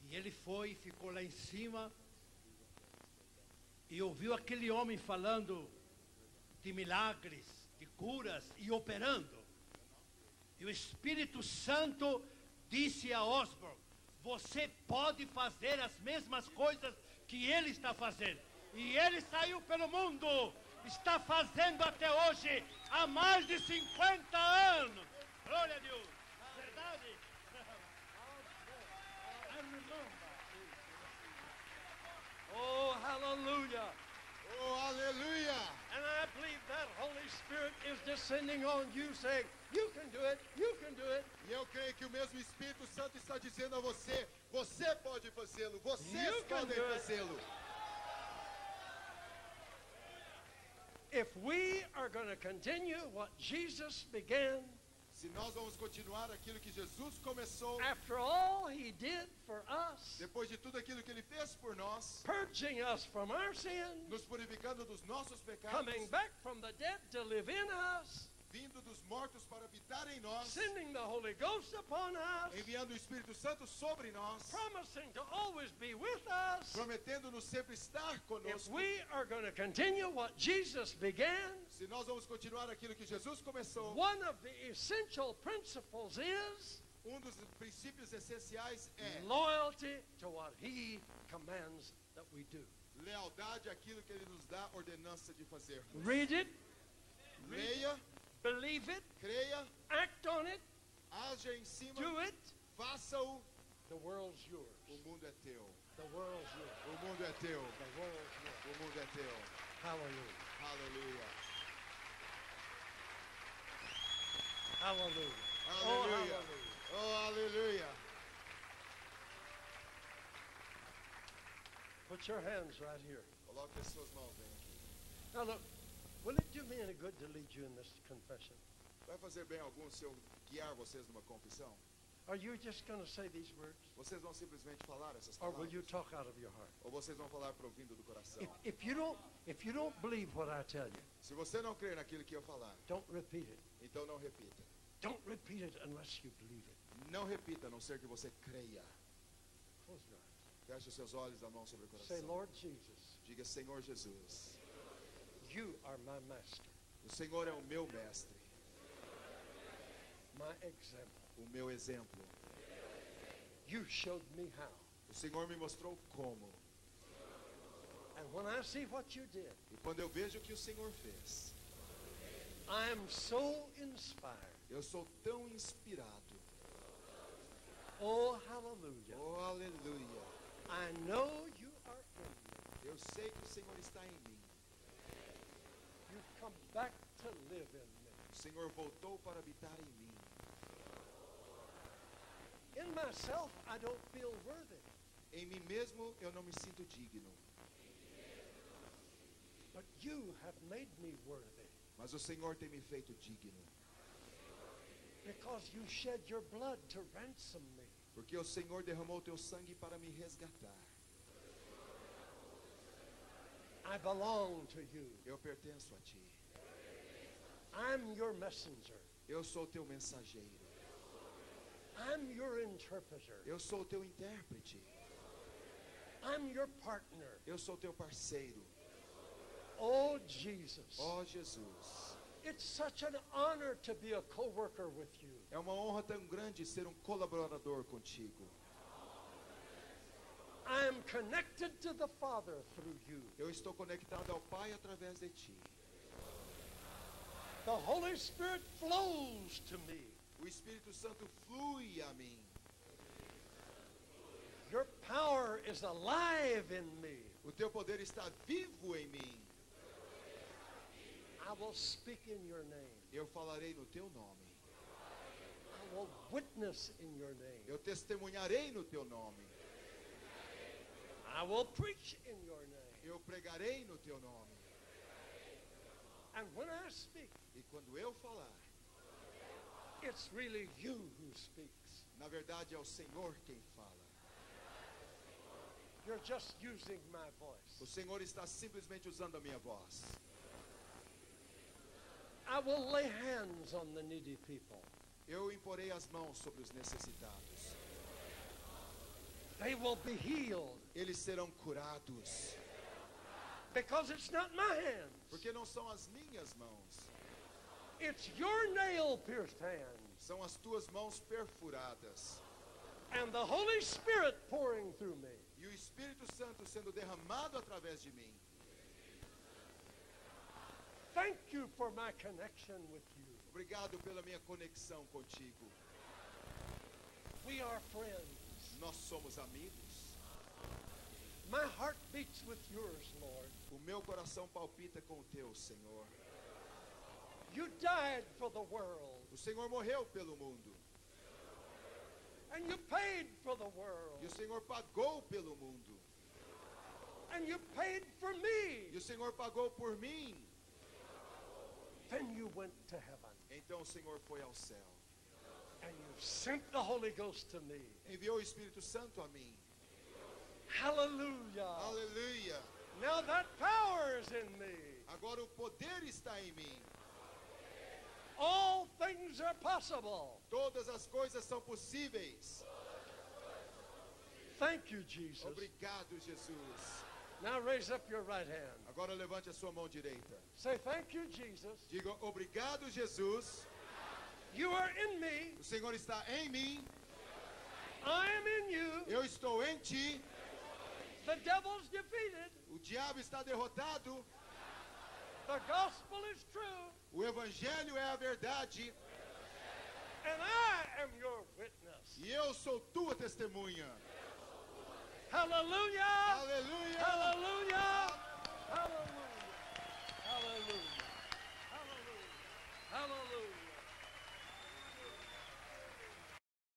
E ele foi e ficou lá em cima e ouviu aquele homem falando de milagres, de curas e operando. E o Espírito Santo disse a Osborne: você pode fazer as mesmas coisas que ele está fazendo. E ele saiu pelo mundo, está fazendo até hoje, há mais de 50 anos. Glória a Deus. Verdade? Oh, hallelujah. Oh, aleluia! And I believe that Holy Spirit is descending on you, saying, you can do it, you can do it. E eu creio que o mesmo Espírito Santo está dizendo a você: você pode fazê-lo, vocês You can podem do it. fazê-lo. If we are going to continue what Jesus began, Se nós vamos continuar aquilo que Jesus começou, after all he did for us, depois de tudo aquilo que ele fez por nós, purging us from our sin, nos purificando dos nossos pecados, coming back from the dead to live in us, vindo dos mortos para habitar em nós, sending the Holy Ghost upon us, enviando o Espírito Santo sobre nós, promising to always be with us. prometendo-nos sempre estar If conosco. we are going to continue what Jesus began, Se nós vamos continuar aquilo que Jesus começou, one of the essential principles is dos princípios essenciais é loyalty to what he commands that we do. lealdade àquilo que ele nos dá ordenança de fazer. Read it, Leia, believe it, creia, act on it, haja em cima, do it. faça-o. The world's yours. O mundo é teu. The world's yours. O mundo é teu. The world's yours. O mundo é teu. Hallelujah. Aleluia. Hallelujah. Oh, Aleluia. hallelujah. Oh, aleluia. Put your hands right here. Coloque as suas mãos bem aqui. Now look, will it do me any good to lead you in this confession? Vai fazer bem algum se eu guiar vocês numa confissão? Are you just going to say these words? Vocês vão simplesmente falar essas Or will palavras? you talk out of your heart? Ou vocês vão falar provindo do coração? If you don't believe what I tell you, Se você não crer naquilo que eu falar, don't repeat it. então não repita. Don't repeat it unless you believe it. Não repita, a não ser que você creia. Close your eyes. Feche os seus olhos, a mão sobre o Say, coração. Lord Jesus, Diga: Senhor Jesus, you are my master, o Senhor é o meu mestre, my example. o meu exemplo. You showed me how. O Senhor me mostrou como. And when I see what you did, E quando eu vejo o que o Senhor fez, I am so inspired. eu sou tão inspirado. Oh, hallelujah. Oh, aleluia. I know you are in me. Eu sei que o Senhor está em mim. You've come back to live in me. O Senhor voltou para habitar em mim. In myself, I don't feel worthy. Em mim mesmo eu não me sinto digno. But you have made me worthy Mas o Senhor tem me feito digno. because you shed your blood to ransom me. Porque o Senhor derramou teu sangue para me resgatar. I belong to you. Eu pertenço a ti. I'm your messenger. Eu sou teu mensageiro. I'm your interpreter. Eu sou teu intérprete. I'm your partner. Eu sou teu parceiro. Oh, Jesus. Ó Jesus. It's such an honor to be a co-worker with you. É uma honra tão grande ser um colaborador contigo. I am connected to the Father through you. Eu estou conectado ao Pai através de ti. The Holy Spirit flows to me. O Espírito Santo flui a mim. Your power is alive in me. O teu poder está vivo em mim. I will speak in your name. Eu falarei no teu nome. I will witness in your name. Eu testemunharei no teu nome. I will preach in your name. Eu pregarei no teu nome. And when I speak, E quando eu falar, it's really you who speaks. na verdade é o Senhor quem fala. Your You're just using my voice. O Senhor está simplesmente usando a minha voz. I will lay hands on the needy people. Eu imporei as mãos sobre os necessitados. They will be healed Eles serão curados. because it's not my hands. Porque não são as minhas mãos. It's your nail-pierced hands São as tuas mãos perfuradas. and the Holy Spirit pouring through me. E o Espírito Santo sendo derramado através de mim. Thank you for my connection with you. Obrigado pela minha conexão contigo. We are friends. Nós somos amigos. My heart beats with yours, Lord. O meu coração palpita com o teu, Senhor. You died for the world, O Senhor morreu pelo mundo. and you paid for the E world, o Senhor pagou pelo mundo. and you paid for me. E o Senhor pagou por mim. Then you went to heaven, Então o Senhor foi ao céu. and you sent the Holy Ghost to me. Enviou o Espírito Santo a mim. Hallelujah. Aleluia. Now that power is in me. Agora o poder está em mim. All things are possible. Todas as coisas são possíveis. Thank you, Jesus. Obrigado, Jesus. Now raise up your right hand. Agora levante a sua mão direita. Say, thank you, Jesus. Diga, obrigado, Jesus. You are in me. O Senhor está em mim. I am in you. Eu estou em ti. The devil's defeated. O diabo está derrotado. The gospel is true. O evangelho é a verdade. And I am your witness. E eu sou tua testemunha. Hallelujah. Aleluia. Hallelujah. Hallelujah.